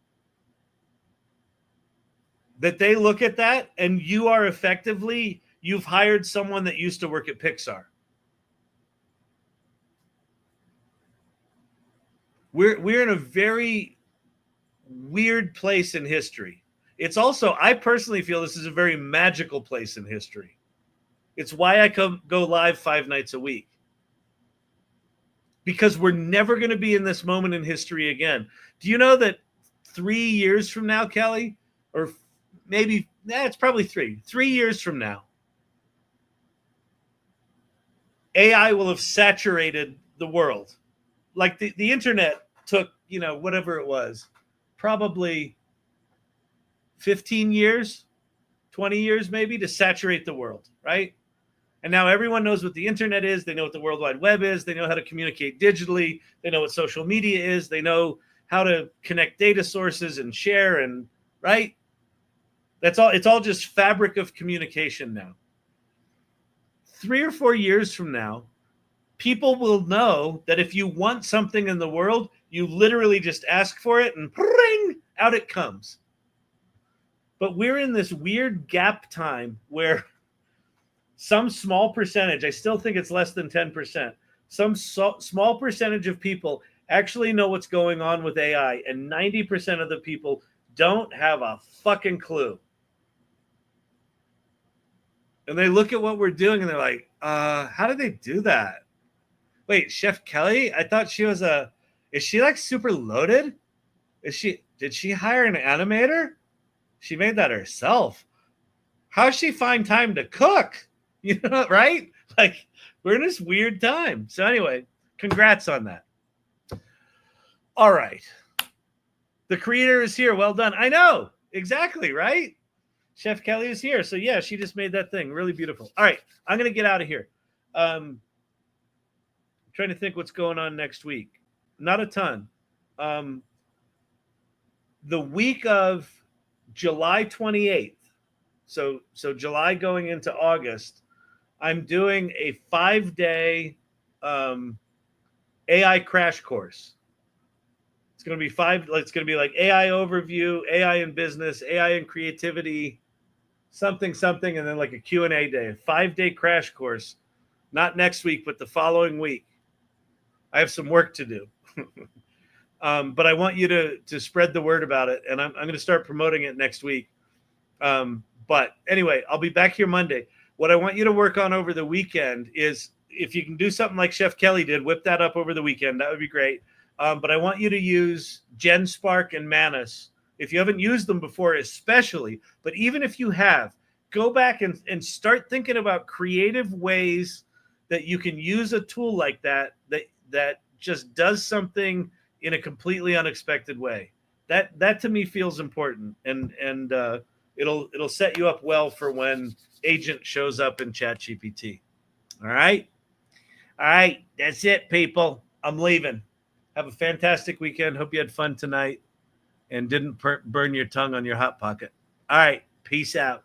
That they look at that and you are effectively, you've hired someone that used to work at Pixar. We're in a very weird place in history. It's also, I personally feel this is a very magical place in history. It's why I go live 5 nights a week. Because we're never going to be in this moment in history again. Do you know that 3 years from now, Kelly, or maybe, it's probably 3 years from now, AI will have saturated the world. Like the internet took, whatever it was, probably 15 years, 20 years maybe, to saturate the world, right? And now everyone knows what the internet is. They know what the World Wide Web is. They know how to communicate digitally. They know what social media is. They know how to connect data sources and share, and right? That's all. It's all just fabric of communication now. 3 or 4 years from now, people will know that if you want something in the world, you literally just ask for it and bring, out it comes. But we're in this weird gap time where some small percentage, I still think it's less than 10%, some small percentage of people actually know what's going on with AI, and 90% of the people don't have a fucking clue. And they look at what we're doing and they're like, how did they do that? Wait, Chef Kelly? I thought she was is she like super loaded? Did she hire an animator? She made that herself. How's she find time to cook? Right? Like, we're in this weird time. So anyway, congrats on that. All right. The creator is here. Well done. I know. Exactly, right? Chef Kelly is here. So yeah, she just made that thing really beautiful. All right. I'm going to get out of here. I'm trying to think what's going on next week. Not a ton. The week of July 28th, so July going into August, I'm doing a 5-day AI crash course. It's going to be it's going to be like AI overview, AI in business, AI in creativity, something, and then like a Q&A day, a 5-day crash course. Not next week, but the following week. I have some work to do. But I want you to spread the word about it, and I'm going to start promoting it next week. But anyway, I'll be back here Monday. What I want you to work on over the weekend is, if you can do something like Chef Kelly did, whip that up over the weekend. That would be great. But I want you to use GenSpark and Manus. If you haven't used them before, especially, but even if you have, go back and start thinking about creative ways that you can use a tool like that just does something in a completely unexpected way. That to me feels important, and it'll set you up well for when agent shows up in Chat GPT. All right. All right, that's it, people. I'm leaving. Have a fantastic weekend. Hope you had fun tonight and didn't burn your tongue on your Hot Pocket. All right, peace out.